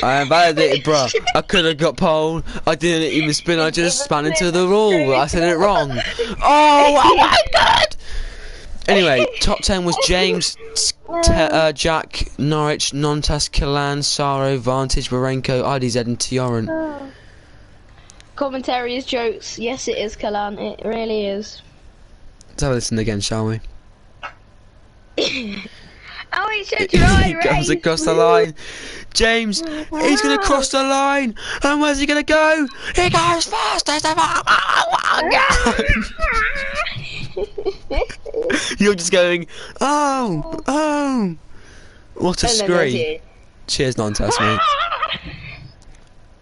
I invalidated, bruh. I could have got pole. I didn't even spin, I just span into the rule. I said it wrong. Oh my god! Anyway, top 10 was James, Jack, Norwich, Nontas, Killan, Saro, Vantage, Barenko, IDZ and Tioran. Commentary is jokes. Yes, it is, Kalan. It really is. Let's have a listen again, shall we? Oh, it said dry He comes across the line. James, he's going to cross the line. And where's he going to go? He goes fastest of all. You're just going, oh. What a scream. Cheers, Nontas, mate.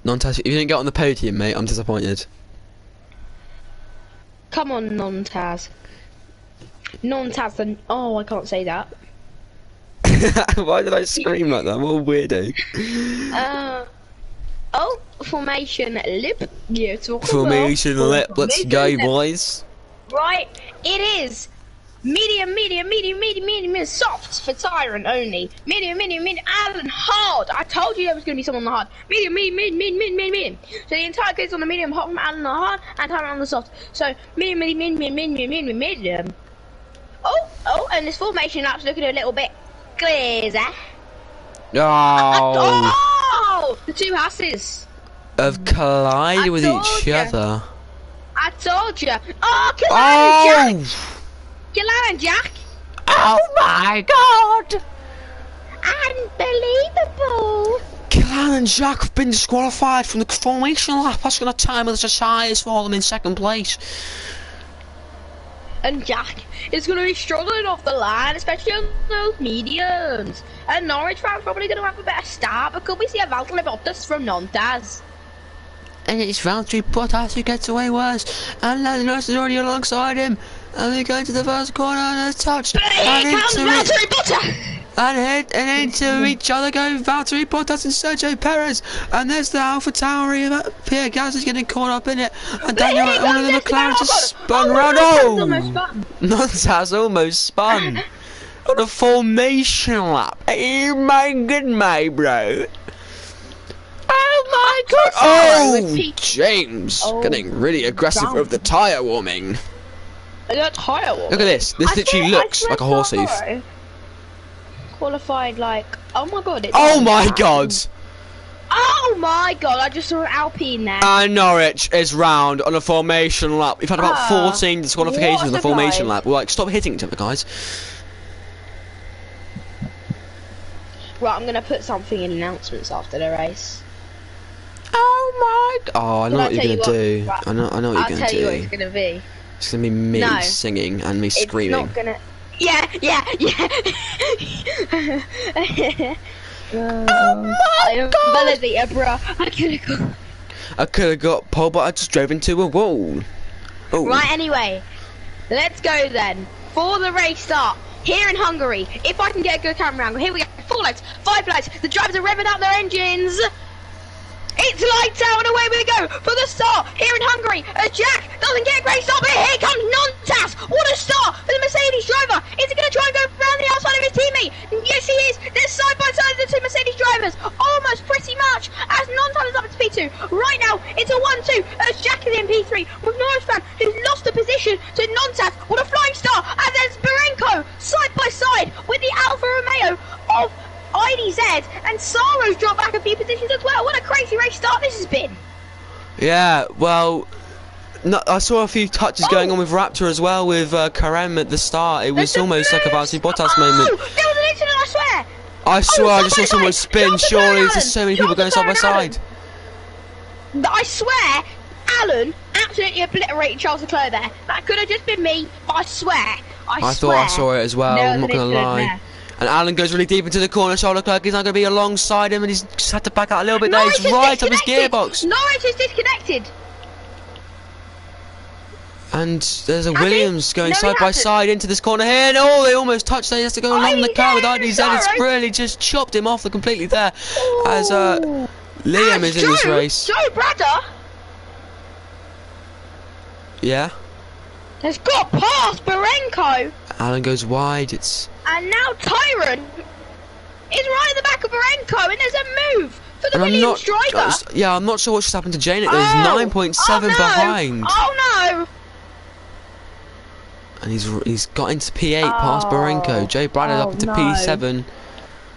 Nontas, if you didn't get on the podium, mate, I'm disappointed. Come on, Non-Taz. Non-Taz, oh, I can't say that. Why did I scream like that? What a weirdo. Oh, formation lip. Beautiful. Formation lip, let's go, boys. Right, it is. Medium, soft for Tyrant only. Medium, Alan, hard. I told you there was going to be someone on the hard. Medium. So the entire game's on the medium, hot from Alan on the hard, and Tyrant on the soft. So medium. Oh, and this formation lap's looking a little bit glazy. Oh, the two houses have collided with each other. I told you. Oh, Killan and Jack. Oh my god! Unbelievable. Killan and Jack have been disqualified from the formation lap. That's going to time of the highest for them in second place. And Jack is going to be struggling off the line, especially on those mediums. And Norwich fans probably going to have a better start, but could we see a Valtteri Bottas from Nontas? And it's Valtteri Bottas who gets away worse. And Lando Norris is already alongside him. And they go to the first corner and a touch. But here comes Valtteri Bottas! And into each other go Valtteri Bottas and Sergio Perez. And there's the Alpha Tauri. Pierre Gasly's getting caught up in it. And Daniel, one of the McLaren just spun round. Oh! Nontas almost spun. On a formation lap. Oh my god, my bro. Oh my god! Oh, James! Getting really aggressive with the tyre warming. Look at this. This literally looks like a horse hoof. Qualified like, oh my god. Oh my god! Oh my god, I just saw an Alpine there. And Norwich is round on a formation lap. We've had about 14 disqualifications on the formation lap. We're like, stop hitting each other, guys. Right, I'm gonna put something in announcements after the race. Oh my god! Oh, I know what you're gonna do. Right. I know what you're gonna do. I'll tell you what it's gonna be. It's gonna be me singing and me screaming. It's not gonna. Yeah. Oh my god! Bro, I could have got pole, but I just drove into a wall. Oh. Right, anyway, let's go then for the race start here in Hungary. If I can get a good camera angle, here we go. 4 lights, 5 lights. The drivers are revving up their engines. It's lights out and away we go for the start here in Hungary. As Jack doesn't get a great start, but here comes Nontas. What a start for the Mercedes driver. Is he going to try and go around the outside of his teammate? Yes, he is. They're side by side the two Mercedes drivers, almost pretty much, as Nontas is up to P2. Right now, it's a 1-2 as Jack is in P3 with Norris fan, who's lost the position to Nontas. What a flying start. And there's Barenko side by side with the Alfa Romeo of IDZ, and Saro's dropped back a few positions as well. What a crazy race start this has been. Yeah, well, no, I saw a few touches going on with Raptor as well with Karem at the start. It was almost like a Valtteri Bottas moment. There was an incident, I swear. I swear I just saw someone spin. Surely there's just so many people going side by side. I swear, Alan absolutely obliterated Charles Leclerc there. That could have just been me, but I swear. I thought I saw it as well, I'm not going to lie. There. And Alan goes really deep into the corner. Charles Leclerc is not going to be alongside him, and he's just had to back out a little bit there. He's right up his gearbox. Norwich is disconnected. And there's a Has he? Williams going No, he side by hasn't. side into this corner here, and oh, they almost touched. They has to go along the he car with did, IDZ. It's sorry. really just chopped him off completely there. As Ooh. Liam And is in this race. Joe Brother Yeah. has got past Barenko, Alan goes wide. It's and now Tyron is right at the back of Barenko, and there's a move for the and Williams driver. yeah, I'm not sure what just happened to Janet. There's Oh. 9.7 Oh, no. behind, Oh no! and he's got into P8 past Oh. Barenko. Jay Braddock up into no. P7.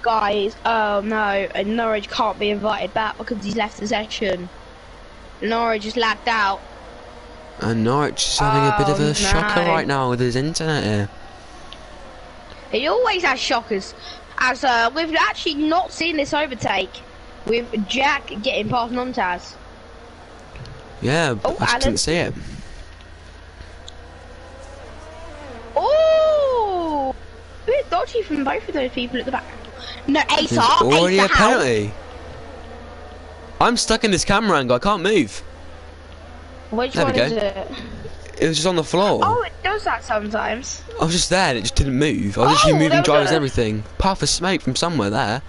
Guys, oh no, and Norwich can't be invited back because he's left the session. Norwich is lagged out. And Norwich is having a bit of a no. shocker right now with his internet here. He always has shockers, as we've actually not seen this overtake with Jack getting past Montaz. Yeah, Oh, I just Alan. didn't see it. Oh, bit dodgy from both of those people at the back. No, There's Ace already a out. penalty. I'm stuck in this camera angle. I can't move. Which There we one go. is it? It was just on the floor. Oh, it does that sometimes. I was just there and it just didn't move. I was Oh, actually there moving was drivers and a- everything. Puff of smoke from somewhere there.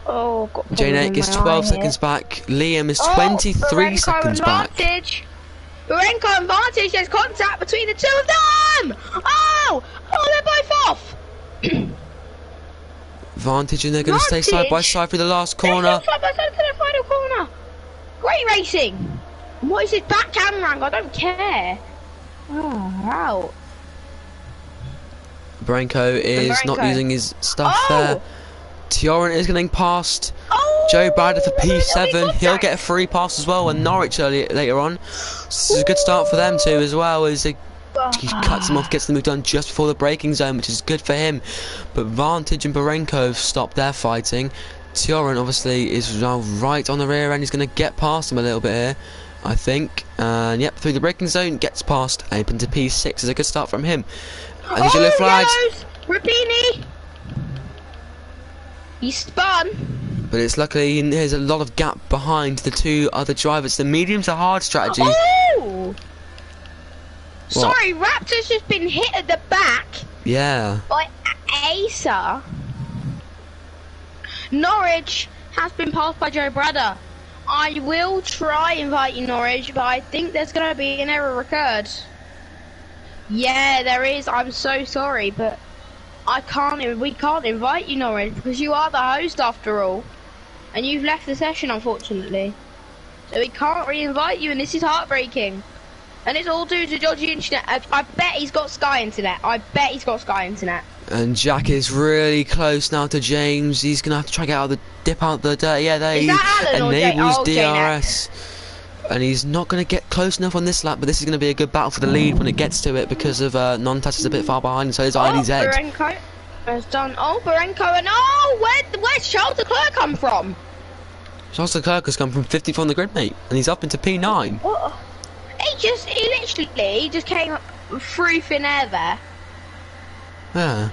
Oh, got Jane problems is in my 12 eye seconds here. back. Liam is Oh, 23 Barenko seconds back. advantage. Barenko advantage. There's contact between the two of them. Oh, they're both off. Vantage, and they're going to stay side by Vantage? side through the last They're corner. side by side to the final corner. Great racing. What is his back camera angle? I don't care. Oh, wow. Barenko is not Barenko. using his stuff Oh! there. Tioran is getting past. Oh, Joe Braddock for there'll be P7. He'll contact. get a free pass as well, and Norwich later on. This is a good start for them too as well, as he cuts him off, gets the move done just before the braking zone, which is good for him. But Vantage and Barenko have stopped their fighting. Tioran obviously is now right on the rear end. He's going to get past him a little bit here, I think. And yep, through the braking zone, gets past, open to P6. Is a good start from him. And there's yellow flags. Yellows. Rapini. He spun. But it's luckily there's a lot of gap behind the two other drivers. The medium's a hard strategy. Oh! Sorry, Raptor's just been hit at the back Yeah. by Asa. Norwich has been passed by Joe Brother. I will try inviting Norwich, but I think there's going to be an error occurred. Yeah, there is. I'm so sorry, but we can't invite you, Norwich, because you are the host after all. And you've left the session, unfortunately. So we can't re-invite you, and this is heartbreaking. And it's all due to dodgy internet. I bet he's got Sky Internet. I bet he's got Sky Internet. And Jack is really close now to James. He's gonna have to try to get out of the dip out the dirt. Yeah, there Is he that Alan or enables Jane? DRS. And he's not gonna get close enough on this lap, but this is gonna be a good battle for the lead when it gets to it, because of non-touch is a bit far behind, and so is IDZ. Barenko has done. Oh, Barenko, and where's Charles Leclerc come from? Charles Leclerc has come from 50th on the grid, mate, and he's up into P9. What? He just came through thin air there. Yeah.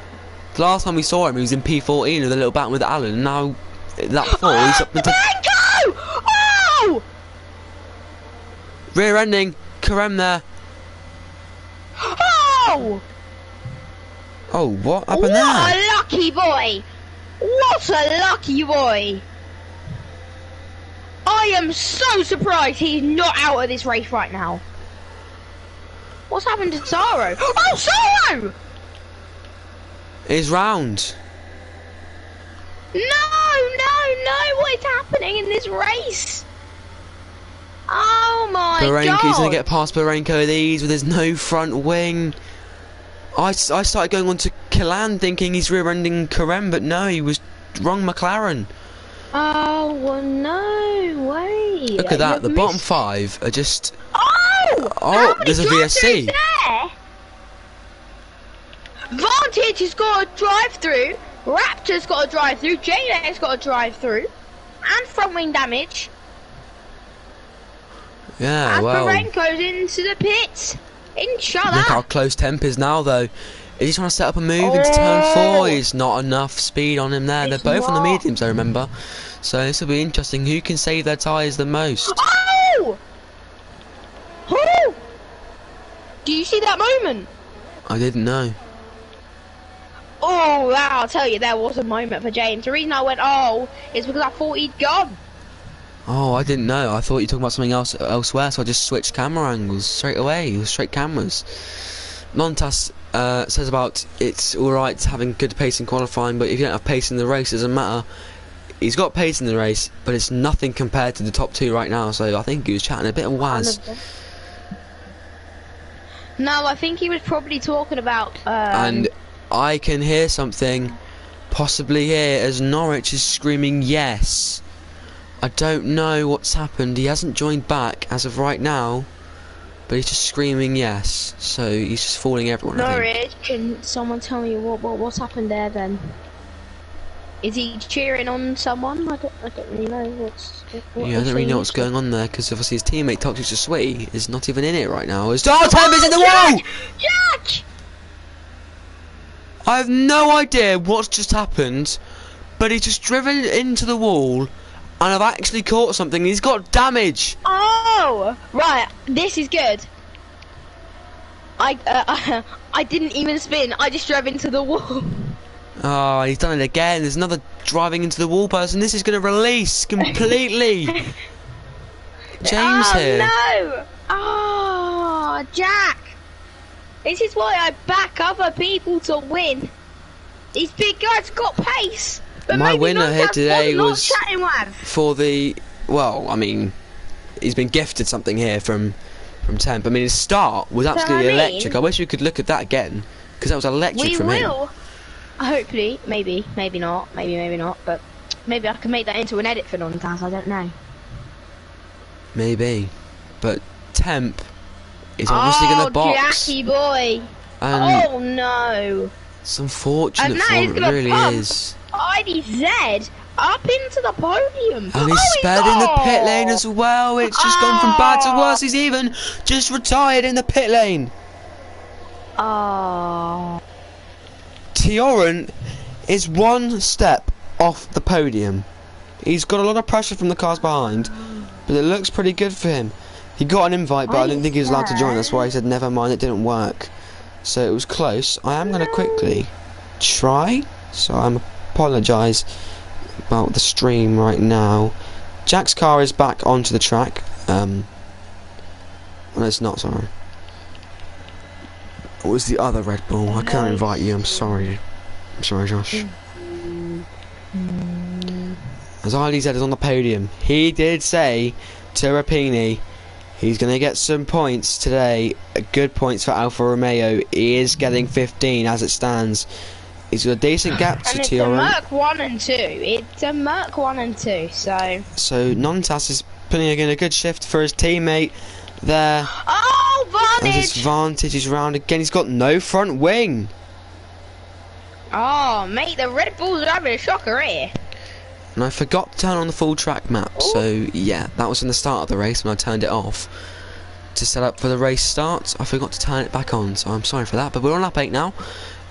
The last time we saw him, he was in P14 with a little battle with Alan, and now that fall, he's up into Barenko! Oh! rear ending. Karem there. Oh! Oh, what happened What there? a lucky boy! What a lucky boy! I am so surprised he's not out of this race right now. What's happened to Saro? Oh, Saro! It's round. No! What is happening in this race? Oh my Barenko's god! gonna get past Barenko with ease with his no front wing. I started going on to Killan thinking he's rear-ending Karem, but no, he was wrong McLaren. Oh well, no way! Look at that, the You've bottom missed- 5 are just... Oh! Oh, How many there's a drive-throughs VSC. there? Vantage has got a drive-through. Raptor's got a drive-through. JNet's got a drive-through, and front wing damage. Yeah, As well, Barenko's into the pits. Inshallah. look how close Temp is now, though. Is he trying to set up a move into turn 4? He's not enough speed on him there. They're It's both on the not. mediums, I remember. So this will be interesting. Who can save their tyres the most? Oh! Oh! Do you see that moment? I didn't know. Oh, wow, I'll tell you, there was a moment for James. The reason I went, oh, is because I thought he'd gone. Oh, I didn't know. I thought you were talking about something else elsewhere, so I just switched camera angles straight away. It was straight cameras. Nontas says about it's alright having good pace in qualifying, but if you don't have pace in the race, it doesn't matter. He's got pace in the race, but it's nothing compared to the top two right now, so I think he was chatting a bit of waz. No, I think he was probably talking about... And I can hear something, possibly here, as Norwich is screaming yes. I don't know what's happened. He hasn't joined back as of right now, but he's just screaming yes. So he's just fooling everyone. I think. Norwich, can someone tell me what's happened there then? Is he cheering on someone? I don't really know what Yeah, I don't really know what's going on there, because obviously his teammate Toxic Sweet is not even in it right now. His Temp is in the wall! Jack! I have no idea what's just happened, but he's just driven into the wall, and I've actually caught something. He's got damage. Oh, right. This is good. I didn't even spin. I just drove into the wall. Oh, he's done it again. There's another driving into the wall person. This is going to release completely. James here. Oh, no. Oh, Jack. This is why I back other people to win. These big guys got pace. But my winner here today was for the... Well, I mean, he's been gifted something here from Temp. I mean, his start was absolutely electric. I wish we could look at that again, because that was electric from him. Hopefully, maybe not, maybe not, but maybe I can make that into an edit for Nontas, I don't know. Maybe, but Temp is obviously going to box. Jackie boy! And oh no! It's unfortunate for him, it really is. IDZ up into the podium. And he's sped in the pit lane as well. It's just gone from bad to worse. He's even just retired in the pit lane. Oh. Tioran is one step off the podium. He's got a lot of pressure from the cars behind, but it looks pretty good for him. He got an invite, but I didn't think he was allowed to join. That's why he said never mind, it didn't work. So it was close. I am going to quickly try, so I apologise about the stream right now. Jack's car is back onto the track. No, it's not, sorry. What was the other Red Bull? I can't invite you, I'm sorry. I'm sorry, Josh. As Ali said, is on the podium. He did say to Rapini he's going to get some points today. Good points for Alfa Romeo. He is getting 15 as it stands. He's got a decent gap to Tioran. It's a Merc 1 and 2. It's a Merc 1 and 2, so... So Nontas is putting in a good shift for his teammate there. Oh, Vantage! As his Vantage is round again. He's got no front wing. Oh, mate, the Red Bulls are having a shocker here. And I forgot to turn on the full track map. Ooh. So, yeah, that was in the start of the race when I turned it off to set up for the race start. I forgot to turn it back on, so I'm sorry for that. But we're on lap 8 now.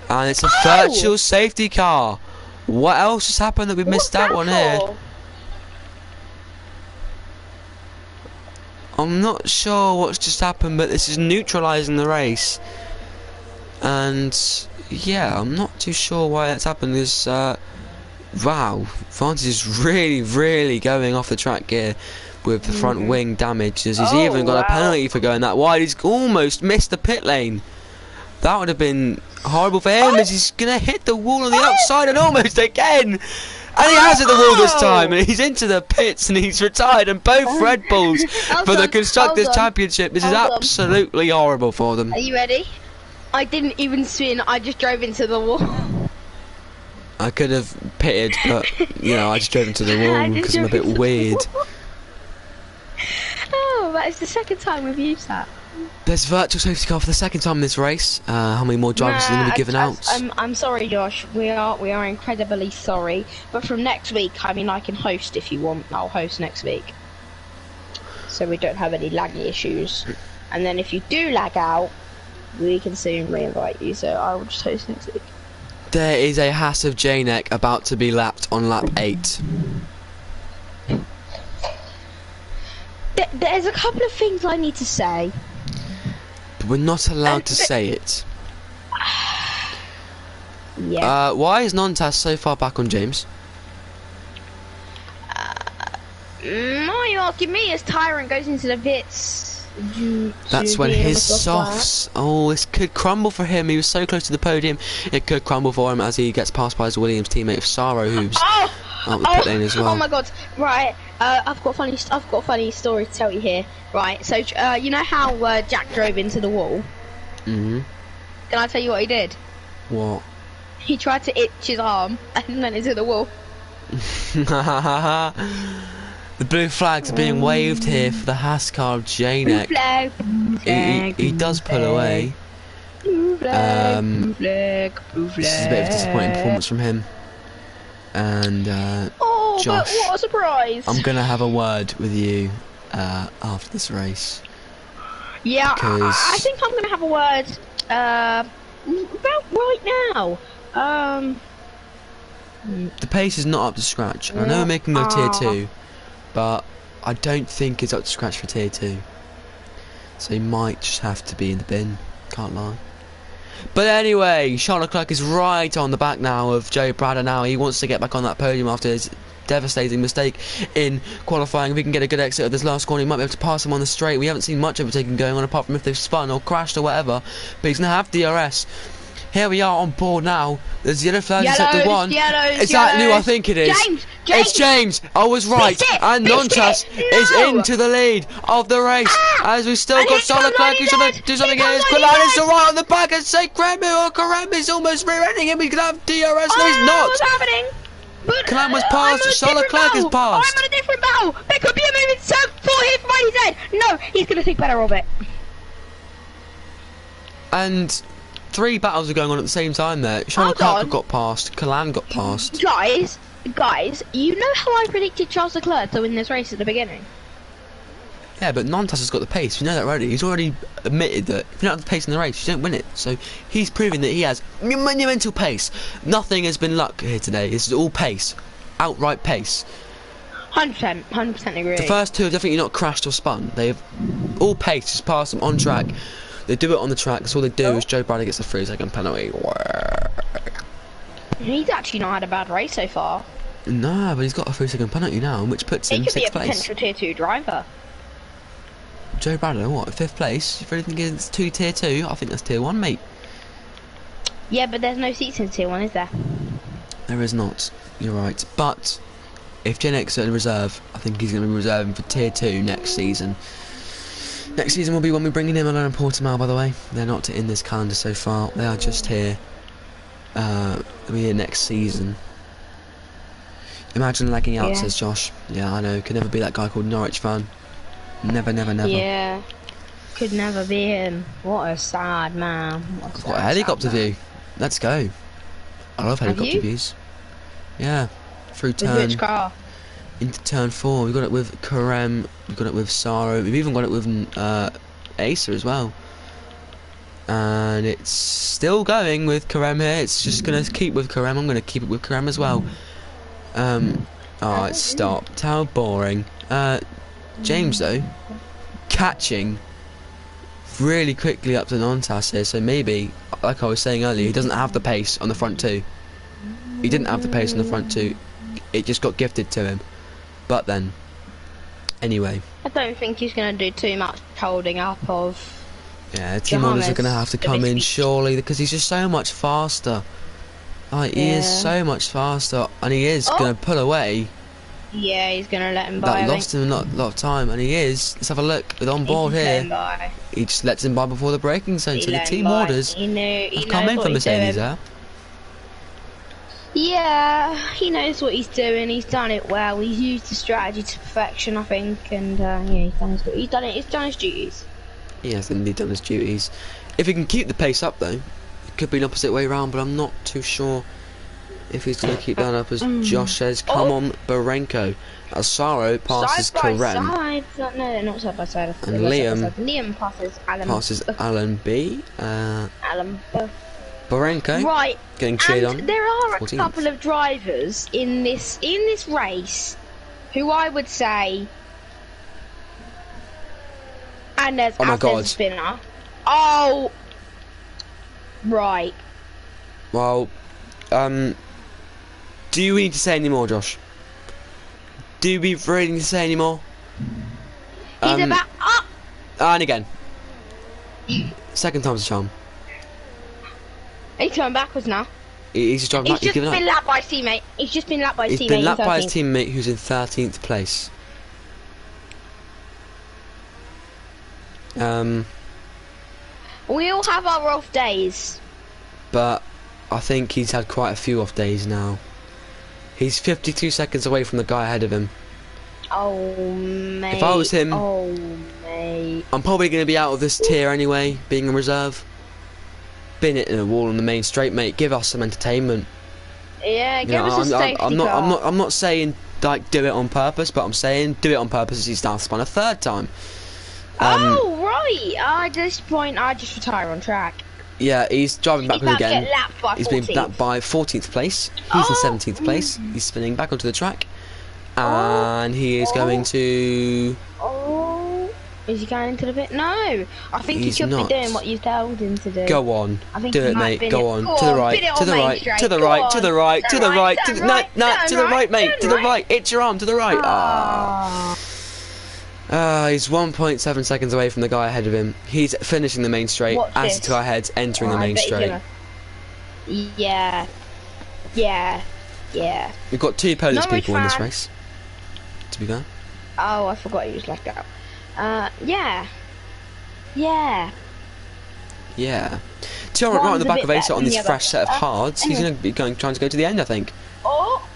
And it's a virtual safety car. What else has happened that we've missed out on here? I'm not sure what's just happened, but this is neutralising the race. And yeah, I'm not too sure why that's happened. This wow, Vantage is really going off the track here with the front wing damage. As he's even got a penalty for going that wide. He's almost missed the pit lane. That would have been horrible for him, as he's gonna hit the wall on the outside and almost again. And he has hit the wall this time, and he's into the pits, and he's retired. And both Red Bulls for the Constructors' Championship. This is absolutely horrible for them. Are you ready? I didn't even spin. I just drove into the wall. I could have pitted, but you know, I just drove into the wall because I'm a bit weird. Oh, that is the second time we've used that. There's virtual safety car for the second time in this race. How many more drivers are going to be given out? I'm sorry, Josh. We are incredibly sorry. But from next week, I mean, I can host if you want. I'll host next week, so we don't have any laggy issues. And then if you do lag out, we can soon re-invite you. So I will just host next week. There is a Haas of J-Neck about to be lapped on lap 8. There's a couple of things I need to say. We're not allowed to say it. Yeah. Why is Nontas so far back on James? Why are you asking me? As Tyrant goes into the pits. That's when his softs. Oh, this could crumble for him. He was so close to the podium. It could crumble for him as he gets passed by his Williams teammate of Saro, who's out the pit lane as well. Oh my God! Right, I've got a funny story to tell you here. Right, so you know how Jack drove into the wall? Mhm. Can I tell you what he did? What? He tried to itch his arm and went into the wall. The blue flags are being waved here for the Haas car of Janek. He does pull away. Blue flag, This is a bit of a disappointing performance from him. And oh, Josh, but what a surprise! I'm gonna have a word with you after this race. Yeah, because I think I'm gonna have a word about right now. The pace is not up to scratch. I know we're making no tier 2, but I don't think it's up to scratch for tier 2. So he might just have to be in the bin. Can't lie. But anyway, Charles Leclerc is right on the back now of Joe Brada now. He wants to get back on that podium after his devastating mistake in qualifying. If he can get a good exit of this last corner, he might be able to pass him on the straight. We haven't seen much overtaking going on apart from if they've spun or crashed or whatever. But he's going to have DRS. Here we are on board now. There's yellow flags in sector 1. Is that who I think it is? James! It's James! I was right. And Nontas is into the lead of the race. As we've still got Charles Leclerc who's going to do something here. Quillan is right on the back and say Karem is almost rear-ending him. He's going to have DRS. No, he's not. What's happening? Quillan was passed. Charles Leclerc is passed. I'm on a different battle. There could be a moving so for his right head. No, he's going to think better of it. And 3 battles are going on at the same time there. Charles Leclerc got passed. Quillan got passed. Guys, you know how I predicted Charles Leclerc to win this race at the beginning? Yeah, but Nontas has got the pace. You know that already. He's already admitted that if you don't have the pace in the race, you don't win it. So he's proving that he has monumental pace. Nothing has been luck here today. This is all pace. Outright pace. 100% agree. The first 2 have definitely not crashed or spun. They've all pace, just passed them on track. They do it on the track, so all they do is Joe Brady gets a 3-second penalty. He's actually not had a bad race so far. No, but he's got a 3-second penalty now, which puts him 6th place. He could be a potential tier 2 driver. Joe Brady, what, 5th place? If anything is 2 tier 2, I think that's tier 1, mate. Yeah, but there's no seats in tier 1, is there? There is not. You're right. But if Gen X are in reserve, I think he's going to be reserving for tier 2 next season. Next season will be when we bring in him and Portimao, by the way. They're not in this calendar so far. They are just here. They'll be here next season. Imagine lagging out, says Josh. Yeah, I know. Could never be that guy called Norwich fan. Never, never, never. Yeah. Could never be him. What a sad man. I've got a helicopter view. Let's go. I love helicopter views. Yeah. Through turn. With which car? Into turn 4, we've got it with Karem, we've got it with Saro, we've even got it with Acer as well. And it's still going with Karem here, it's just going to keep with Karem, I'm going to keep it with Karem as well. Oh, it stopped, how boring. James though, catching really quickly up to Nontas here, so maybe, like I was saying earlier, he doesn't have the pace on the front 2. He didn't have the pace on the front 2, it just got gifted to him. But then, anyway. I don't think he's going to do too much holding up of. Yeah, team orders are going to have to come in surely because he's just so much faster. Like, he is so much faster, and he is going to pull away. Yeah, he's going to let him by. That lost him a lot of time, and he is. Let's have a look with on board here. He just lets him by before the braking zone. So the team orders have come in for Mercedes there. Yeah, he knows what he's doing. He's done it well. He's used the strategy to perfection, I think, and yeah, he's done his duties. He has indeed done his duties. If he can keep the pace up, though, it could be an opposite way round. But I'm not too sure if he's going to keep that up. As Josh says, "Come on, Barenko." As Saro passes Karem. No, they're not side by side. And Liam passes Alan. Alan B. Alan. Barenko, right, getting cheered on. There are 14th. A couple of drivers in this race who I would say, and there's a spinner. Oh. Right. Well, do you need to say any more, Josh? Do we really need to say any more? He's about up. And again. Second time's a charm. He's going backwards now. He's just driving back. He's just been lapped by his teammate. He's just been lapped by his teammate. He's been lapped by his teammate who's in 13th place. We all have our off days. But I think he's had quite a few off days now. He's 52 seconds away from the guy ahead of him. Oh, mate. If I was him, oh, mate. I'm probably going to be out of this tier anyway, being a reserve. Bin it in a wall on the main straight, mate. Give us some entertainment. Yeah, give us a safety car. I'm not saying like do it on purpose, but I'm saying do it on purpose as he starts to spun a third time. Oh right! At this point, I just retire on track. Yeah, he's driving backwards again. He's been lapped by 14th place. He's in 17th place. He's spinning back onto the track, and he is going to. Is he going into the pit? No, I think he should be doing what you told him to do. Go on, I think do it, mate. Go on, to the right, to the right, to the right, to the right, to the right, to the right, to the right, mate, to the right. It's your arm to the right. He's 1.7 seconds away from the guy ahead of him. He's finishing the main straight as the guy ahead's entering the main straight. Yeah. We've got two Polish people in this race, to be fair. Oh, I forgot he was left out. Yeah. Tyrant right on the back of Asa on this fresh set of hards. He's going to be trying to go to the end, I think. Oh.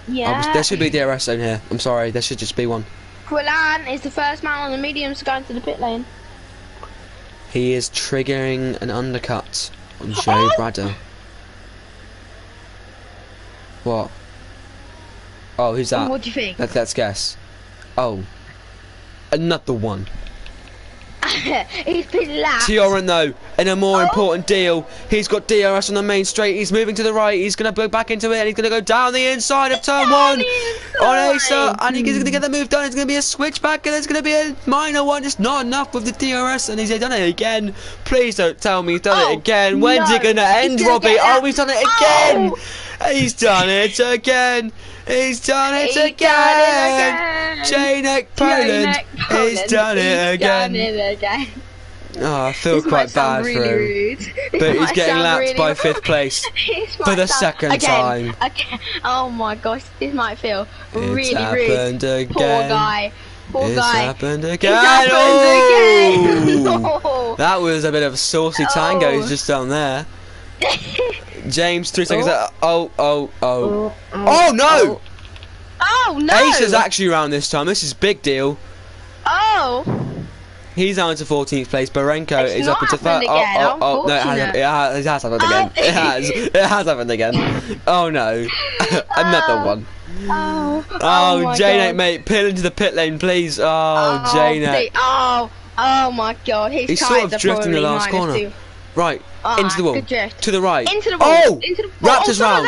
Yeah. There should be a DRS zone here. I'm sorry, there should just be one. Quillan is the first man on the mediums to go into the pit lane. He is triggering an undercut on Joe Bradder. What? Oh, who's that? What do you think? Let's guess. Oh. Another one. He's been lapped. Tioran though, in a more important deal, he's got DRS on the main straight. He's moving to the right. He's going to go back into it, and he's going to go down the inside of turn one on Asa, and he's going to get the move done. It's going to be a switchback, and there's going to be a minor one. Just not enough with the DRS, and he's done it again. Please don't tell me he's done it again. When's it going to end, Robbie? Oh, he's done it again. He's done it again. He's done it again. J-Neck Poland. He's done it again. Oh, I feel quite bad for him. But he's getting lapped by 5th place for the second time. Oh my gosh, this might feel really rude. It's happened again. Poor guy. It's happened again. Oh! That was a bit of a saucy tango he's just done there. James, 3 seconds. Oh no! Oh no! Ace is actually around this time. This is big deal. Oh! He's down to 14th place. Barenko is up into 3rd. Oh no! It has happened again. It has happened again. Oh no! Another one. Oh, J-Neck, mate, peel into the pit lane, please. Oh, J-Neck. Oh my God, he's sort of drifting the last corner. Right, into the wall. To the right. Into the wall. Oh! Raptor's round.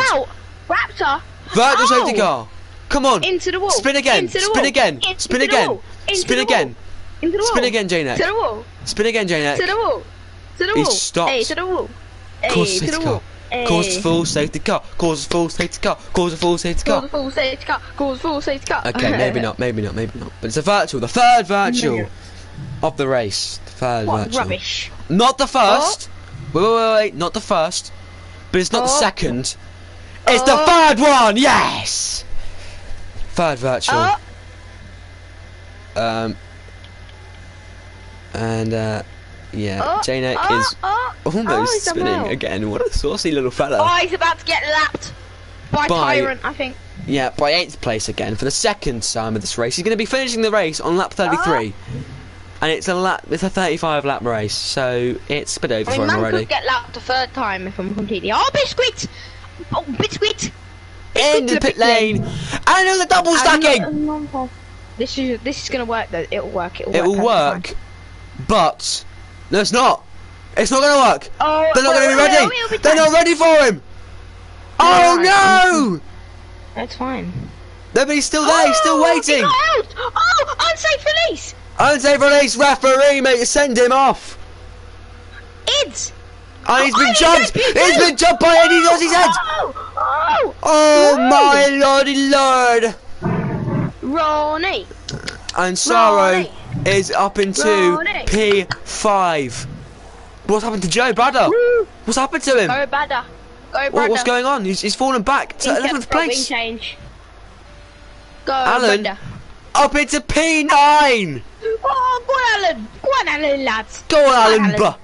Raptor. Virtual safety car. Come on. Into the wall. Spin again. Spin again. Spin again. Spin again. Spin again, J-Neck. To the wall. Spin again, J-Neck. To the wall. To the wall. He stopped. Hey, to the wall. Course safety car. Course full safety car. Course full safety car. Course full safety car. Course full safety car. Course full safety car. Okay, maybe not. But it's a virtual. The third virtual of the race. The third virtual. Rubbish. Not the first. Wait, not the first. But it's not the second. It's the third one. Yes. Third virtual. Yeah, J-Neck is almost spinning again. What a saucy little fella. Oh, he's about to get lapped by Tyrant, I think. Yeah, by 8th place again for the second time of this race. He's going to be finishing the race on lap 33. And it's a 35 lap race, so it's a bit over for him already. I could get lapped a third time if I'm completely. Oh, Biscuit! Oh, Biscuit! In the pit lane! And there's a double stacking! This is gonna work though. It'll work. It will work, but no, it's not. It's not gonna work. They're not gonna be ready. They're not ready for him. Oh no! That's fine. No, but he's still there. He's still waiting. Oh, unsafe release. Unsafe release, referee, mate. Send him off. Ids! And he's been jumped! He's been jumped by Eddie Ozzy's head! Oh my lordy lord! Ronnie! And Sorrow is up into Ronnie. P5. What's happened to Joe Badder? What's happened to him? Go Badder. Go Badder. What's going on? He's fallen back to 11th place. Change. Go Alan, Badder. up into P9! Oh, go on, Alan! Go on, Alan, lads! Go on, Alan! Alan.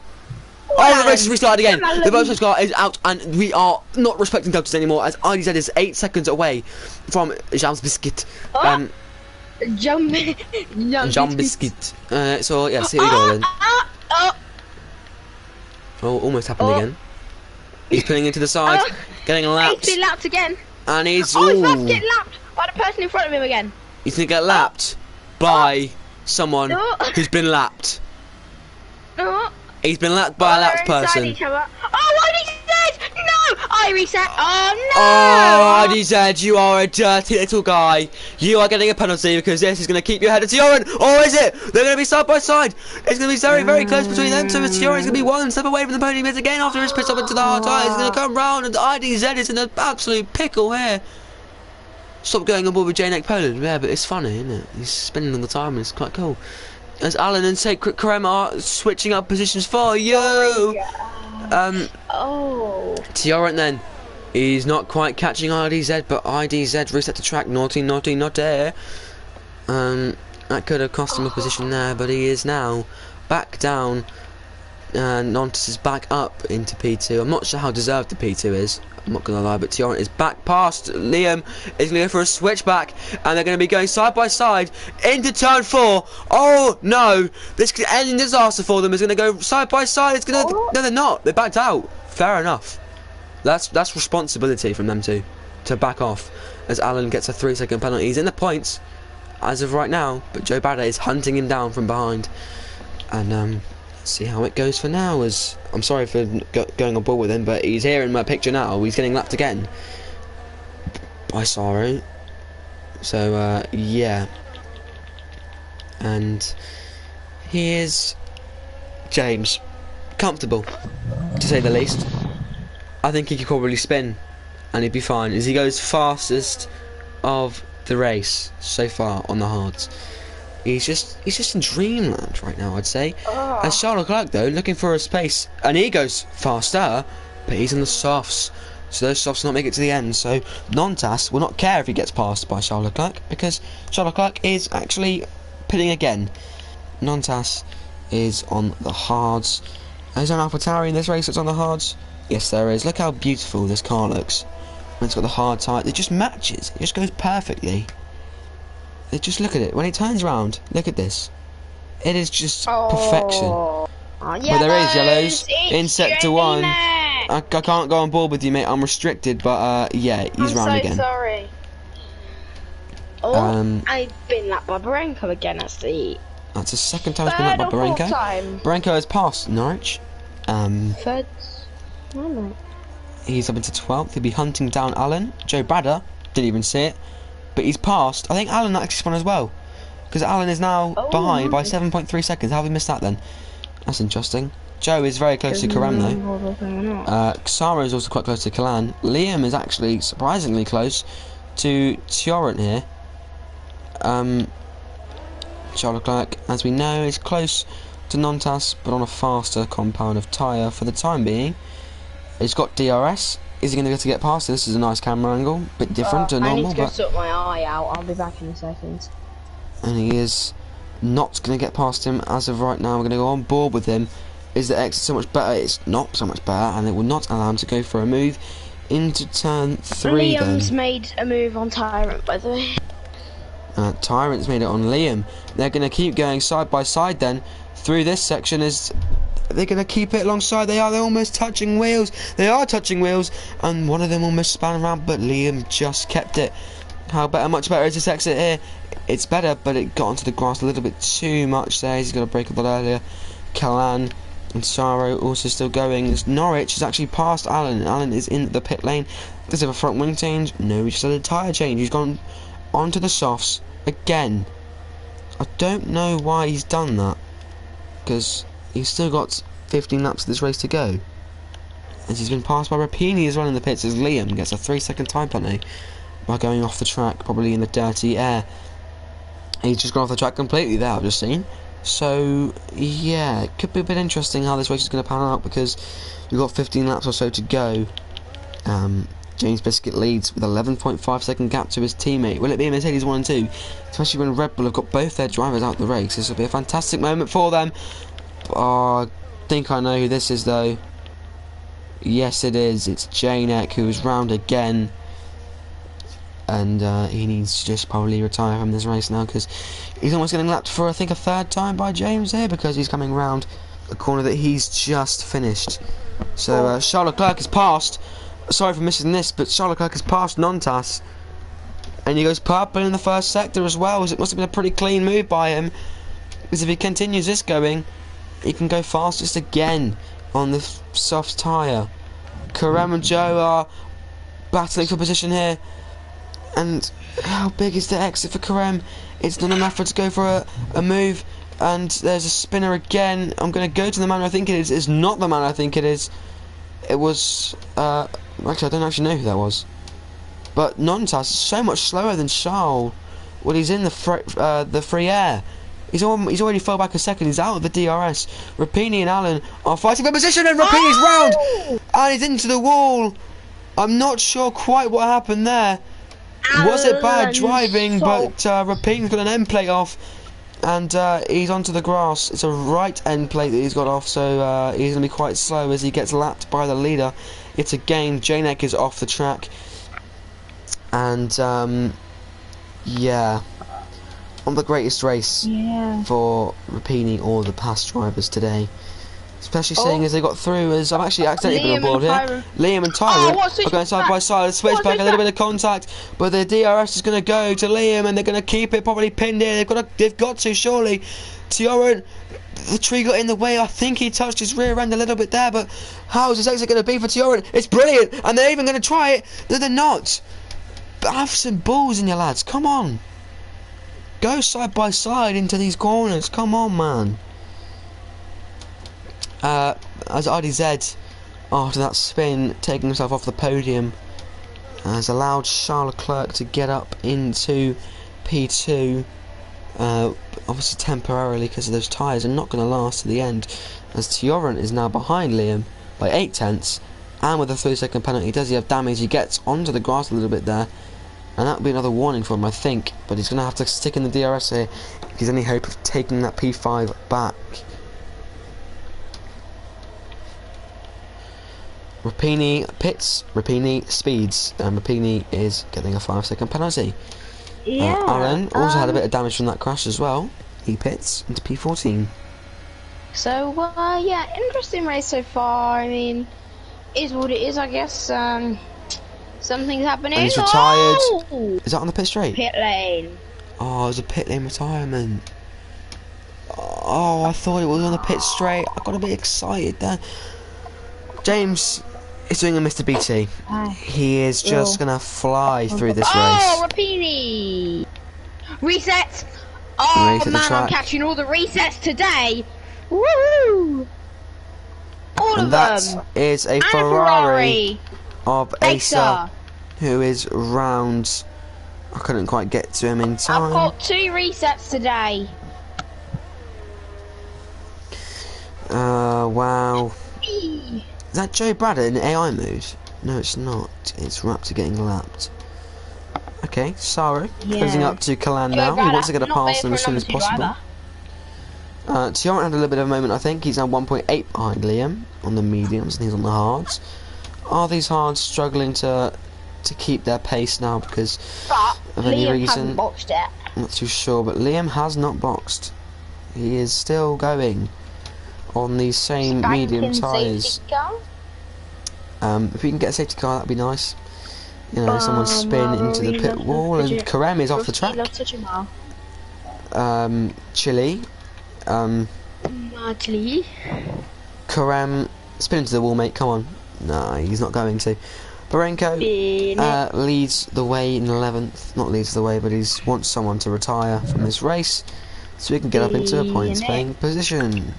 Oh, the race has restarted again. Alan. The bonus car is out, and we are not respecting deltas anymore, as IDZ is 8 seconds away from Jam's Biscuit. Jump Biscuit. So, yes, here we go then. Oh, almost happened again. He's pulling into the side, getting lapped. He's been lapped again. And he's... Oh, he's about to get lapped by the person in front of him again. He's going to get lapped by someone who's been lapped. He's been lapped by a lapped person. Oh, IDZ! No! I reset. Oh, no! Oh, IDZ, you are a dirty little guy. You are getting a penalty because this is going to keep you ahead of Tioran. Or is it? They're going to be side by side. It's going to be very, very close between them. So Tioran's going to be one step away from the podium yet again after his pit stop into the hard tyre. He's going to come round and IDZ is in an absolute pickle here. Stop going on board with J-Neck Poland. Yeah, but it's funny, isn't it? He's spinning all the time and it's quite cool. As Alan and Sacred Karema are switching up positions for you. Tioran then. He's not quite catching IDZ, but IDZ reset the track. Naughty, naughty, not there. That could have cost him a position there, but he is now back down. Nontas is back up into P2. I'm not sure how deserved the P2 is. I'm not gonna lie, but Tioran is back past Liam. Is gonna go for a switchback, and they're gonna be going side by side into turn 4. Oh no! This could end in disaster for them. It's gonna go side by side. It's gonna no, they're not. They backed out. Fair enough. That's responsibility from them to back off. As Alan gets a 3-second penalty. He's in the points as of right now, but Joe Badder is hunting him down from behind. And see how it goes for now. As I'm sorry for going on board with him, but he's here in my picture now. He's getting lapped again by Sorrow. So yeah, and here's James, comfortable to say the least. I think he could probably spin and he'd be fine, as he goes fastest of the race so far on the hards. He's just in dreamland right now, I'd say. And Charles Leclerc, though, looking for a space, and he goes faster, but he's in the softs, so those softs will not make it to the end. So Nontas will not care if he gets passed by Charles Leclerc, because Charles Leclerc is actually pitting again. Nontas is on the hards. Is there an AlphaTauri in this race that's on the hards? Yes, there is. Look how beautiful this car looks. When it's got the hard tyre, it just matches. It just goes perfectly. Just look at it. When it turns around, look at this. It is just perfection. But there is yellows in sector 1. I can't go on board with you, mate. I'm restricted, but yeah, he's round again. I'm so sorry. Oh, I've been lapped by Barenko again. That's the second time he's been lapped by Barenko. Barenko has passed Norwich. Third. He's up into 12th. He'll be hunting down Alan. Joe Badder didn't even see it, but he's passed. I think Alan actually spun as well, because Alan is now behind by 7.3 seconds. How have we missed that then? That's interesting. Joe is very close to Karam though. Sarah is also quite close to Kalan. Liam is actually surprisingly close to Tioran here. Charles Leclerc, as we know, is close to Nontas, but on a faster compound of tyre for the time being. He's got DRS. Is he going to get past this? This is a nice camera angle, bit different to normal. I need to go sort my eye out. I'll be back in a second. And he is not going to get past him as of right now. We're going to go on board with him. Is the exit so much better? It's not so much better, and it will not allow him to go for a move into turn 3. Liam's made a move on Tyrant, by the way. Tyrant's made it on Liam. They're going to keep going side by side then through this section. Is they're going to keep it alongside. They're almost touching wheels. They are touching wheels, and one of them almost span around, but Liam just kept it. How better? Much better is this exit here. It's better, but it got onto the grass a little bit too much there. He's got a break a lot earlier. Kalan and Saro also still going. As Norwich has actually passed Alan. Alan is in the pit lane. Does he have a front wing change? No, he just had a tyre change. He's gone onto the softs again. I don't know why he's done that, because he's still got 15 laps of this race to go. As he's been passed by Rapini as well in the pits, as Liam gets a 3-second time penalty by going off the track, probably in the dirty air. He's just gone off the track completely there, I've just seen. So, yeah, it could be a bit interesting how this race is going to pan out, because we've got 15 laps or so to go. James Biscuit leads with 11.5 second gap to his teammate. Will it be a Mercedes 1 and 2? Especially when Red Bull have got both their drivers out the race. This will be a fantastic moment for them. Oh, I think I know who this is though. Yes it is. It's Janek, who is round again. And he needs to just probably retire from this race now, because he's almost getting lapped for I think a third time by James here, because he's coming round a corner that he's just finished. So Charles Leclerc is passed. Sorry for missing this, but Charles Leclerc has passed Nontas, and he goes purple in the first sector as well. It must have been a pretty clean move by him, because if he continues this going, he can go fastest again on the soft tyre. Karem and Joe are battling for position here, and how big is the exit for Karem? It's not enough for it to go for a move, and there's a spinner again. I'm going to go to the man I think it is. It's not the man I think it is. It was actually, I don't actually know who that was, but Nontas is so much slower than Charles. Well, he's in the free air. He's already fell back a second. He's out of the DRS. Rapini and Allen are fighting for position, and Rapini's round, and he's into the wall. I'm not sure quite what happened there. Was it bad driving? But Rapini's got an end plate off, and he's onto the grass. It's a right end plate that he's got off, so he's going to be quite slow as he gets lapped by the leader. It's a game. Janek is off the track, and yeah, on the greatest race for Rapini or the past drivers today. Especially seeing as they got through, as I've actually accidentally been on board here. Liam and Tyron are going side by side. Switch back, a little bit of contact, but the DRS is going to go to Liam, and they're going to keep it probably pinned here. They've got to surely. Tyron, the tree got in the way. I think he touched his rear end a little bit there, but how is this exit going to be for Tyron? It's brilliant, and they're even going to try it. They're not. But have some balls in your lads. Come on, go side by side into these corners. Come on, man. As RDZ, after that spin, taking himself off the podium, has allowed Charles Leclerc to get up into P2, obviously temporarily because those tyres are not going to last to the end, as Tioran is now behind Liam by 8 tenths, and with a 3-second penalty, does he have damage? He gets onto the grass a little bit there, and that would be another warning for him, I think, but he's going to have to stick in the DRS here if he's any hope of taking that P5 back. Rapini pits, Rapini speeds, and Rapini is getting a 5-second penalty. Yeah. Alan also had a bit of damage from that crash as well. He pits into P14. So, yeah, interesting race so far. I mean, is what it is, I guess. Something's happening. And he's retired. Oh! Is that on the pit straight? Pit lane. Oh, it was a pit lane retirement. Oh, I thought it was on the pit straight. I got a bit excited there. James is doing a Mr. BT. He is just gonna fly through this race. Oh, Rapini! Reset! Oh man, I'm catching all the resets today. Woohoo! All and of that them. Is a Ferrari of Asa, who is round. I couldn't quite get to him in time. I've got 2 resets today. Wow. Is that Joe Bradder in AI mode? No, it's not. It's Raptor getting lapped. Okay, sorry. Closing up to Kalan now. He wants to get a pass them as soon as possible. Tiaran had a little bit of a moment, I think. He's now 1.8 behind Liam on the mediums, and he's on the hards. Are these hards struggling to keep their pace now because of any reason? Hasn't boxed it. I'm not too sure, but Liam has not boxed. He is still going on these same medium tyres. If we can get a safety car, that'd be nice. You know, someone spin into the pit wall, and Karem is off the track. Chile. Karem, spin into the wall, mate. Come on. No, he's not going to. Barenko leads the way in 11th. Not leads the way, but he wants someone to retire from this race so we can get up into a points playing position.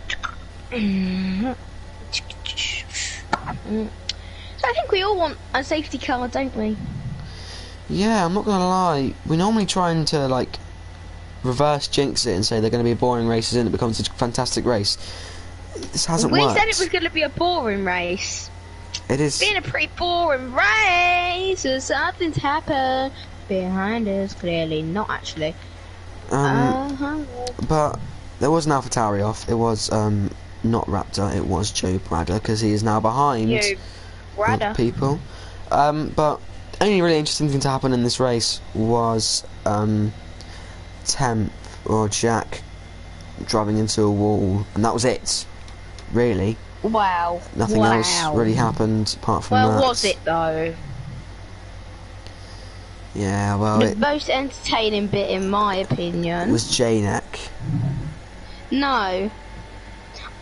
So I think we all want a safety car, don't we? Yeah, I'm not gonna lie. We normally trying to like reverse jinx it and say they're going to be boring races and it becomes a fantastic race. This hasn't we worked. said it was going to be a boring race. It is. Been a pretty boring race. So something's happened behind us. Clearly not actually. But there was an AlphaTauri off. It was not Raptor. It was Joe Brada because he is now behind people. But only really interesting thing to happen in this race was Temp or Jack driving into a wall, and that was it. Really. Wow. Nothing else really happened apart from that. Well, was it though? Yeah, well, the most entertaining bit, in my opinion, was J-Neck. No.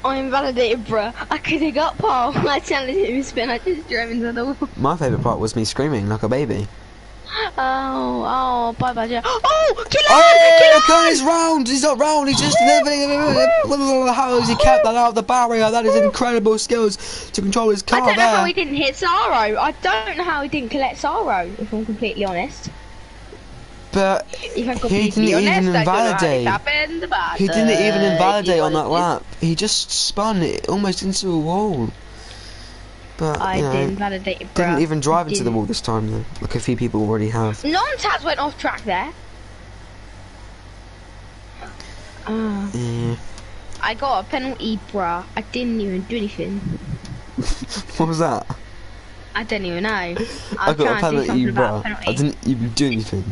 I invalidated, bruh. I could have got Paul. I challenged him to spin. I just drove into the wall. My favourite part was me screaming like a baby. Oh, bye-bye, Joe. Oh, kill him! Oh, God, he's round! He's not round, he's just... How has he kept that out of the barrier? That is incredible skills to control his car. I don't know how he didn't hit Saro. I don't know how he didn't collect Saro, if I'm completely honest. But he didn't even invalidate. He didn't even invalidate on that lap. He just spun it almost into a wall. But I didn't validate it, didn't even drive into the wall this time though, like a few people already have. Non-Taz went off track there. Yeah. I got a penalty, bruh. I didn't even do anything. What was that? I don't even know. I got a penalty, bruh. I didn't even do anything.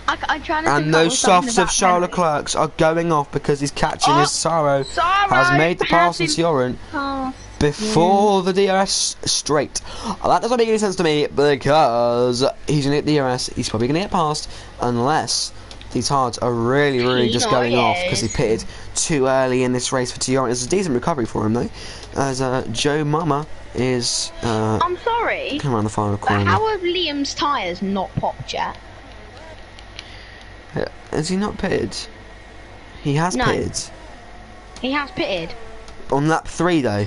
I'm trying to. And those softs of Charles Leclerc's are going off because he's catching his Saro has made the pass on Sioran before the DRS straight. That doesn't make any sense to me because he's gonna hit DRS. He's probably gonna get past unless these hards are really just going off because he pitted too early in this race for Sioran. It's a decent recovery for him though, as Joe Mama is. I'm sorry. Come around the final corner. How have Liam's tyres not popped yet? Has he not pitted? He has pitted. He has pitted. On lap 3 though.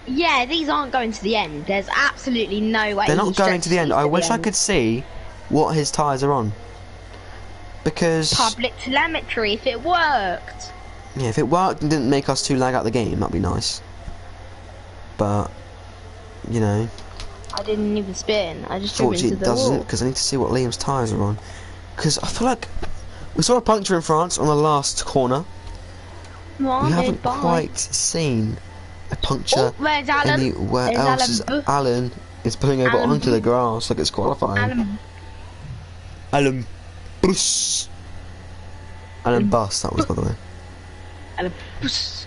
Yeah, these aren't going to the end. There's absolutely no way. They're not going to the end. I wish I could see what his tyres are on. Because... Public telemetry, if it worked. Yeah, if it worked and didn't make us two lag out the game, that'd be nice. But, you know... I didn't even spin. I just drove into the wall. Unfortunately it doesn't, because I need to see what Liam's tyres are on. Because I feel like we saw a puncture in France on the last corner. We haven't quite seen a puncture anywhere else. Alan is pulling over onto the grass like it's qualifying. Alan Bus. Alan Bus, that was, by the way. Alan Bus.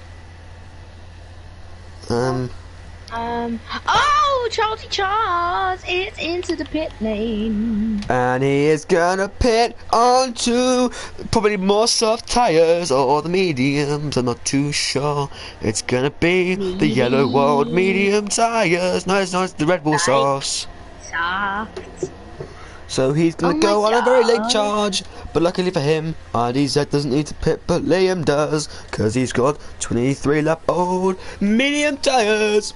Oh, Charlie Charles is into the pit lane. And he is gonna pit onto probably more soft tyres or the mediums, I'm not too sure. It's gonna be the yellow world medium tyres. No, it's not, it's the Red Bull sauce. Soft. So he's gonna go on a very late charge, but luckily for him, RDZ doesn't need to pit, but Liam does, cause he's got 23 lap old medium tyres.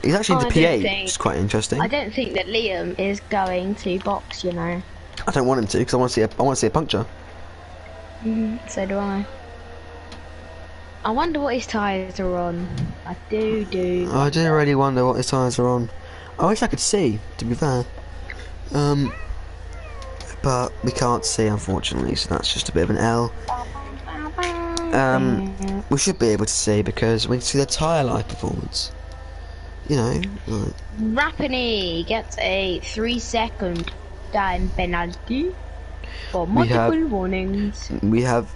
He's actually into P8, which is quite interesting. I don't think that Liam is going to box, you know. I don't want him to, because I want to see a puncture. So do I. I wonder what his tyres are on. I do. I do really wonder what his tyres are on. I wish I could see, to be fair. But we can't see, unfortunately, so that's just a bit of an L. We should be able to see because we can see the tyre life performance. You know, like... Rapini gets a 3-second time penalty for multiple warnings. We have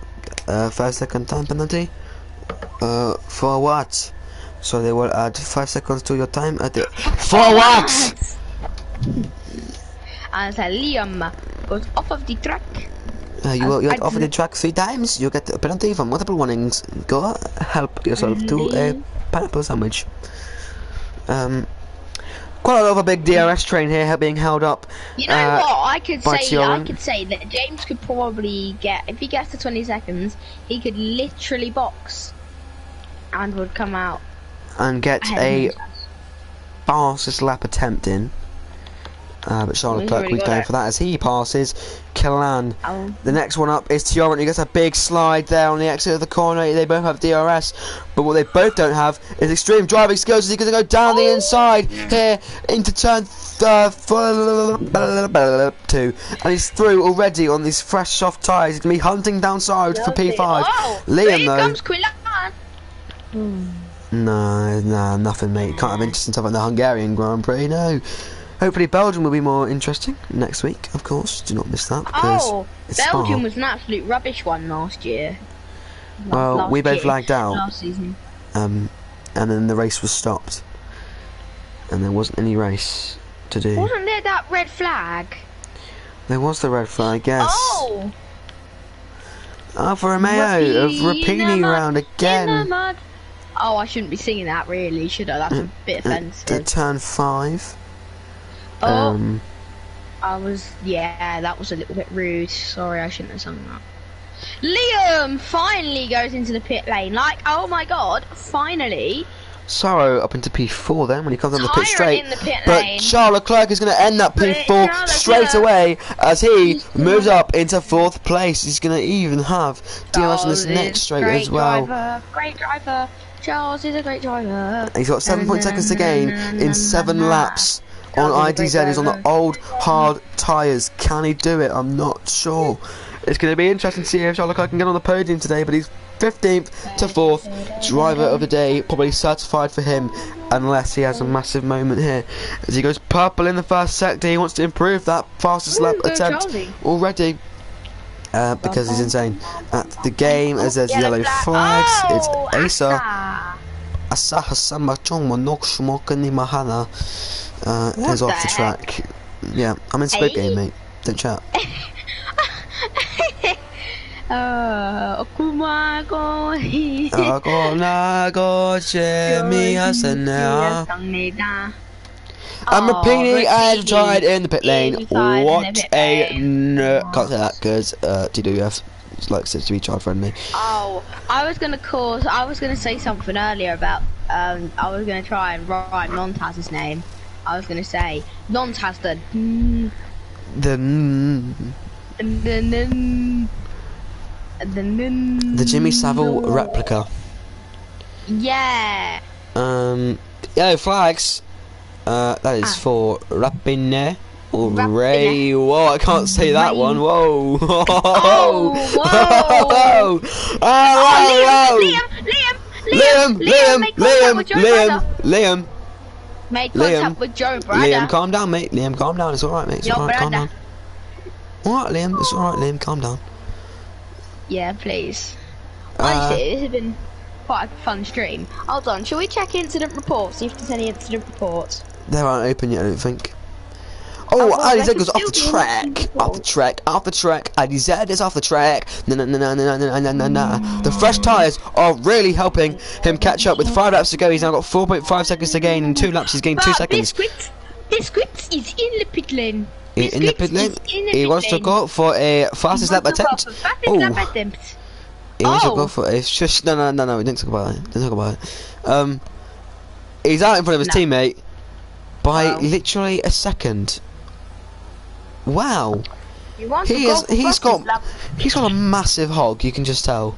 a 5-second time penalty. For what? So they will add 5 seconds to your time at the... For what? And so Liam goes off of the track. You get off of the track 3 times. You get a penalty for multiple warnings. Go help yourself to a pineapple sandwich. Quite a lot of a big DRS train here being held up. You know what? I could Sioran. say that James could probably get, if he gets to 20 seconds, he could literally box and would come out and get a fastest lap attempt in. But Charlotte He's Clerk already was got going it. for that as he passes Killan. Oh. The next one up is Tiorent, who gets a big slide there on the exit of the corner. They both have DRS, but what they both don't have is extreme driving skills, as he's going to go down the inside here into turn 2, and he's through already on these fresh soft tyres. He's going to be hunting downside for P5. Oh, Liam here though, comes Quillan. no, nothing, mate. Can't have interesting stuff like the Hungarian Grand Prix, no. Hopefully Belgium will be more interesting next week, of course. Do not miss that, because it's Belgium Spa. was an absolute rubbish one last year. Well, we both lagged out. Last season. And then the race was stopped. And there wasn't any race to do. Wasn't there that red flag? There was the red flag, yes. Oh! Alfa Romeo of Rapini round again. Oh, I shouldn't be singing that really, should I? That's a bit offensive. Turn 5. Oh. That was a little bit rude. Sorry, I shouldn't have sung that. Liam finally goes into the pit lane. Like, oh my god, finally. Sorrow up into P4 then when he comes on the pit straight. In the pit but lane. Charles Leclerc is going to end that P4 straight away as he moves up into 4th place. He's going to even have DRS on this next straight as well. Great driver. Charles is a great driver. He's got 7 seconds to gain in 7 laps. On IDZ, he's on the old hard tyres. Can he do it? I'm not sure. It's going to be interesting to see if Charles Leclerc can get on the podium today, but he's 15th to 4th driver of the day, probably certified for him, unless he has a massive moment here. As he goes purple in the first sector, he wants to improve that fastest lap attempt already. Because he's insane at the game, as there's yellow flags. It's Asa. Asa Hasama Chongma Nokshmokani Mahana. Is off the track. Yeah, I'm in Squid Game, mate. Don't chat. I'm repeating as tried in the pit lane. What a no. Can't say that because GWF likes it to be child friendly. Oh, I was gonna say something earlier about I was gonna try and write Nontaz's name. I was gonna say Nontaz the Jimmy Savile replica. Yeah. Yellow flags. That is for Rapine or Ray. Whoa, I can't say that one. Whoa. Oh, whoa. Liam. Made contact with Joe Brother. Liam, calm down, mate. Liam, calm down. It's alright, mate. It's alright, calm down. Alright, Liam. It's alright, Liam. Calm down. Yeah, please. Honestly, this has been quite a fun stream. Hold on, shall we check incident reports? See if there's any incident reports. They aren't open yet, I don't think. Oh, IDZ goes off the track. Off the track. IDZ is off the track. No. The fresh tyres are really helping him catch up with 5 laps to go. He's now got 4.5 seconds to gain. In 2 laps, he's gained 2 seconds. Biscuits is in the pit lane. In the pit lane? He wants to go for a fastest lap attempt. He wants to go for a shush. No. We didn't talk about it. He's out in front of his teammate by literally a second. Wow. He's got a massive hog. You can just tell.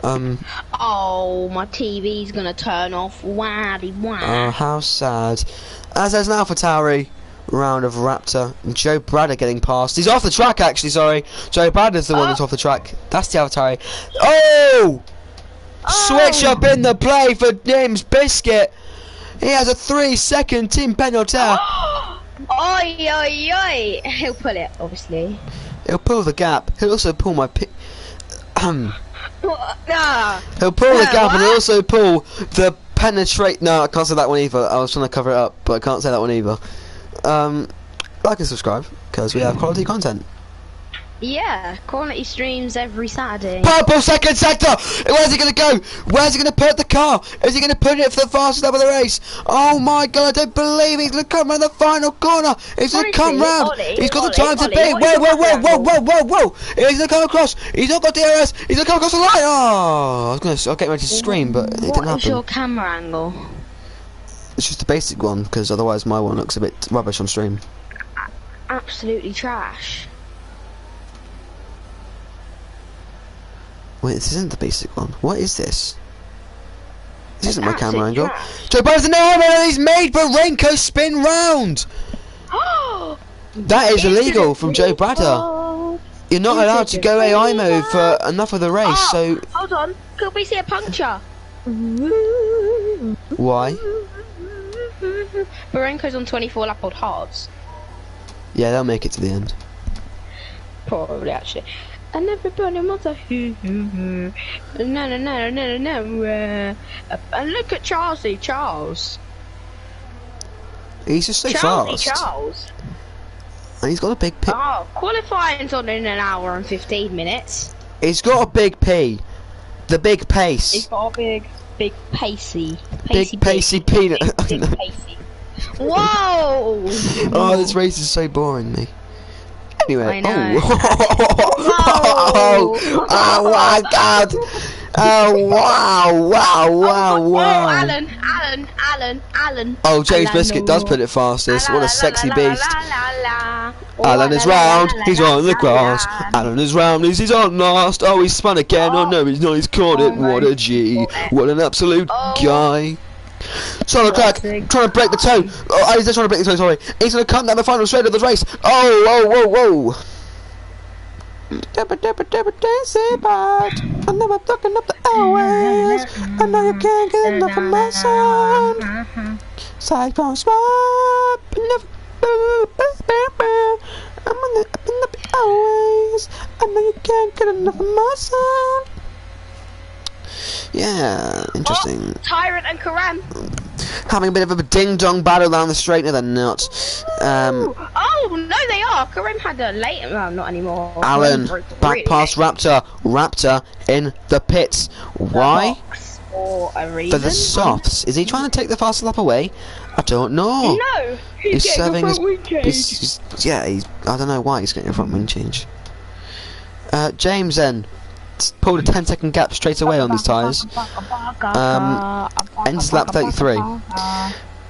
Oh, my TV's gonna turn off. Waddy wow. Oh, how sad. As there's an AlphaTauri round of Raptor. Joe Bradder getting past. He's off the track, actually. Sorry, Joe Bradder's the one that's off the track. That's the AlphaTauri. Switch up in the play for James Biscuit. He has a 3-second team penalty. Oi. He'll pull it, obviously. He'll pull the gap. He'll also pull my He'll pull the gap and he'll also pull the penetrate. No, I can't say that one either. I was trying to cover it up, but I can't say that one either. Like and subscribe because we have quality content. Yeah, quality streams every Saturday. Purple second sector! Where's he gonna go? Where's he gonna put the car? Is he gonna put it for the fastest lap of the race? Oh my god, I don't believe he's gonna come around the final corner! He's gonna come round! He's got the time to beat! Whoa! He's gonna come across! He's not got DRS! He's gonna come across the line! Oh, I was getting ready to scream, but it didn't happen. What is your camera angle? It's just a basic one, because otherwise my one looks a bit rubbish on stream. Absolutely trash. Wait, this isn't the basic one. What is this? This isn't my That's camera it, angle. trash. Joe Biden's an armor and he's made Barenko spin round! That is illegal from Joe Bradder. You're not allowed to go AI mode for enough of the race, so... Hold on, could we see a puncture? Why? Barenko's on 24 lap old hards. Yeah, they'll make it to the end. Probably, actually. And everybody wants a no. And look at Charles. He's just so fast. Charles. And he's got a big P. Oh, qualifying's on in an hour and 15 minutes. He's got a big P. The big pace. He's got a big pacey. Big pacey peanut. Big pacey. Whoa! Oh, this race is so boring, me. Anyway, I know. oh my god! Oh wow! Alan. Oh, James Biscuit does put it fastest. What a sexy beast! Alan is round. He's on the grass. Alan is round. He's on last. Oh, he's spun again. Oh no, he's not. He's caught it. What a G! What an absolute guy! Solid crack, trying to break the toe. Oh, he's just trying to break the toe, sorry. He's going to come down the final straight of the race. Whoa. Dancing bad. I never talking up the airways. I know you can't get enough of my sound. Cyclone smart. I'm on the airways. I know you can't get enough of my sound. Yeah, interesting. Oh, Tyrant and Karam. Having a bit of a ding-dong battle down the straight, no they're not. Oh, no they are. Karam had a late, well, not anymore. Alan, back past Raptor. Raptor in the pits. Why? For a reason. For the softs. Is he trying to take the fastest lap away? I don't know. No, he's getting a front wing change. Yeah, I don't know why he's getting a front wing change. James then. Pulled a 10-second gap straight away on these tyres. Ends lap 33.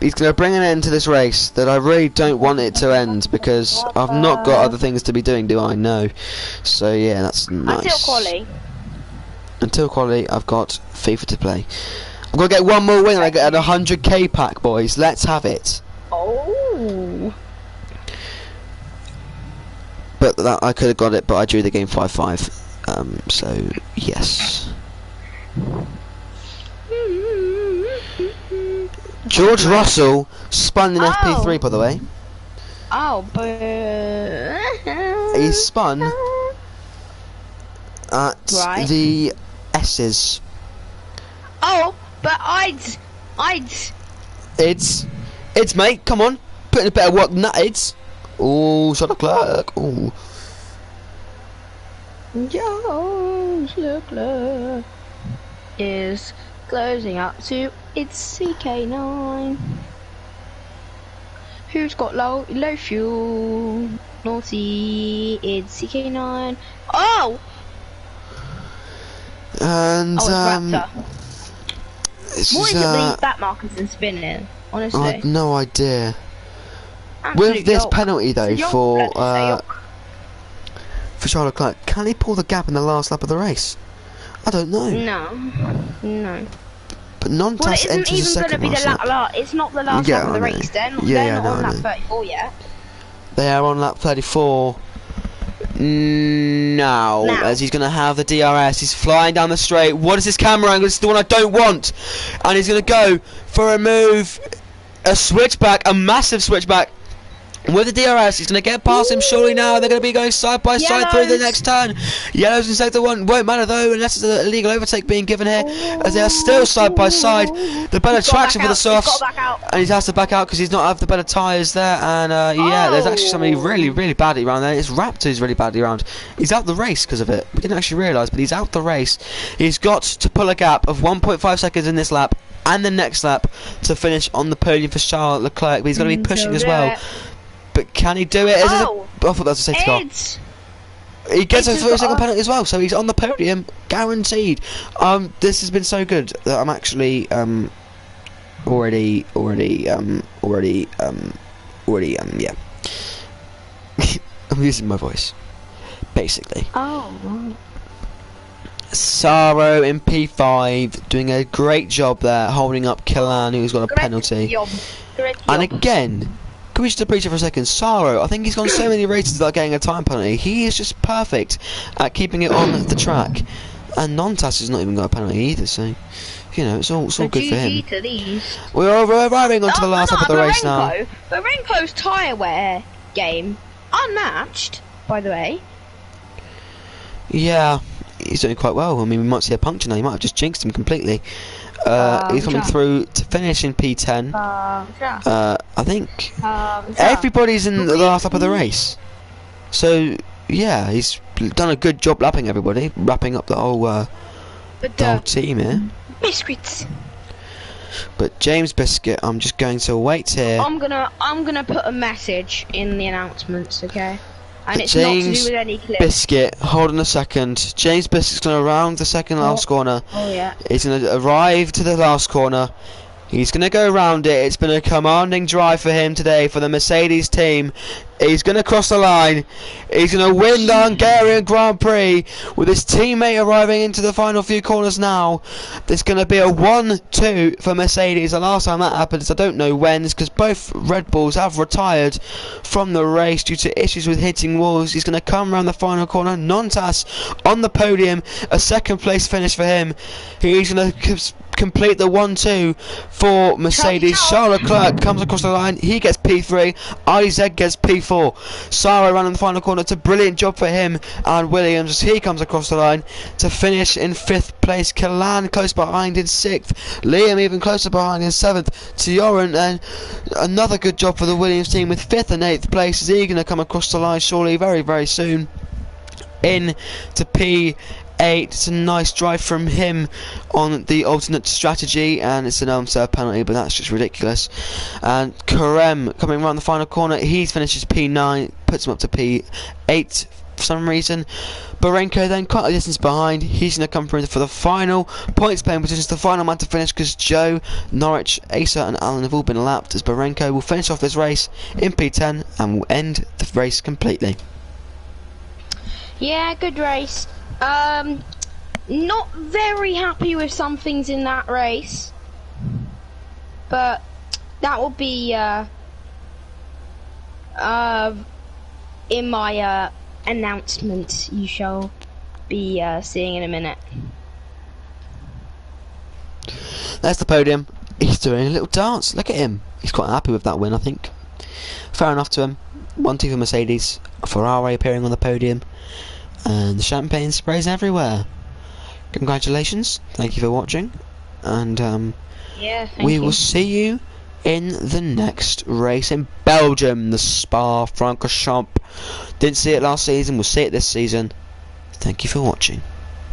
He's going to bring an end to this race that I really don't want it to end because I've not got other things to be doing, do I? No. So yeah, that's nice. Until quali, I've got FIFA to play. I'm going to get one more win and I get a 100k pack, boys. Let's have it. Oh. But that I could have got it, but I drew the game 5-5. So yes. George Russell spun in FP3, by the way. Oh, but he spun at the S's. Oh, but It's mate. Come on, put in a bit of work than that. It's. Oh, shot a clerk. Oh. Jones Leclerc is closing up to its CK9. Who's got low fuel? Naughty, it's CK9. Oh! And it's Raptor. What is it with these back markers and spinning? Honestly, I have no idea. Absolute With this yolk. penalty though for Charles Leclerc, can he pull the gap in the last lap of the race? I don't know. No. But non-test enters the second lap. It's not the last lap of the race. They're not on lap 34 yet. They are on lap 34 now, as he's going to have the DRS. He's flying down the straight. What is this camera angle? This is the one I don't want. And he's going to go for a move, a switchback, a massive switchback. With the DRS, he's going to get past him surely now. They're going to be going side by side through the next turn. Yellows in sector 1. Won't matter though, unless there's an illegal overtake being given here, as they are still side by side. The better traction for the softs. And he has to back out because he's not have the better tyres there. And yeah, there's actually somebody really badly around there. It's Raptor who's really badly around. He's out the race because of it. We didn't actually realise, but he's out the race. He's got to pull a gap of 1.5 seconds in this lap and the next lap to finish on the podium for Charles Leclerc. But he's going to be pushing as well. But can he do it? I thought that was a safety car. He gets a 30-second penalty as well, so he's on the podium, guaranteed. This has been so good that I'm actually yeah. I'm losing my voice, basically. Oh, right. Saro in P5 doing a great job there, holding up Killan, who's got a penalty. Great And job. again, can we just appreciate for a second, Saro, I think he's gone so many races without getting a time penalty. He is just perfect at keeping it on the track. And Nontas has not even got a penalty either, so, you know, it's all good for him. To these. We're arriving onto the last lap of the race now. Barenko's tyre wear game, unmatched, by the way. Yeah, he's doing quite well. I mean, we might see a puncture now. He might have just jinxed him completely. He's coming through to finish in P10. I think everybody's in the last lap of the race. So, yeah, he's done a good job lapping everybody, wrapping up the whole team here. Biscuits. But James Biscuit, I'm just going to wait here. I'm gonna put a message in the announcements, okay? And it's James not to do with any clip. Biscuit, hold on a second. James Biscuit's going to round the second last corner. Oh yeah. He's going to arrive to the last corner. He's going to go around it. It's been a commanding drive for him today for the Mercedes team. He's going to cross the line. He's going to win the Hungarian Grand Prix with his teammate arriving into the final few corners now. There's going to be a 1-2 for Mercedes. The last time that happens, I don't know when, because both Red Bulls have retired from the race due to issues with hitting walls. He's going to come around the final corner. Nontas on the podium. A second place finish for him. He's going to complete the 1-2 for Mercedes. Charles Leclerc comes across the line. He gets P3. Isaac gets P4. Saro ran in the final corner. It's a brilliant job for him and Williams as he comes across the line to finish in 5th place. Killan close behind in 6th. Liam even closer behind in 7th. Tioran, and another good job for the Williams team with 5th and 8th place. Is he going to come across the line surely very, very soon? In to P8. It's a nice drive from him on the alternate strategy, and it's an unfair penalty, but that's just ridiculous. And Karem coming around the final corner, he finishes P9, puts him up to P8 for some reason. Barenko then quite a distance behind. He's going to come through for the final points playing positions, the final man to finish, because Joe, Norwich, Asa and Alan have all been lapped, as Barenko will finish off this race in P10 and will end the race completely. Yeah, good race. Not very happy with some things in that race, but that will be in my announcement you shall be seeing in a minute. There's the podium. He's doing a little dance. Look at him. He's quite happy with that win, I think. Fair enough to him. 1-2 for Mercedes. Ferrari appearing on the podium. And the champagne sprays everywhere. Congratulations. Thank you for watching. And Yeah, we will see you in the next race in Belgium, the Spa-Francorchamps. Didn't see it last season. We'll see it this season. Thank you for watching.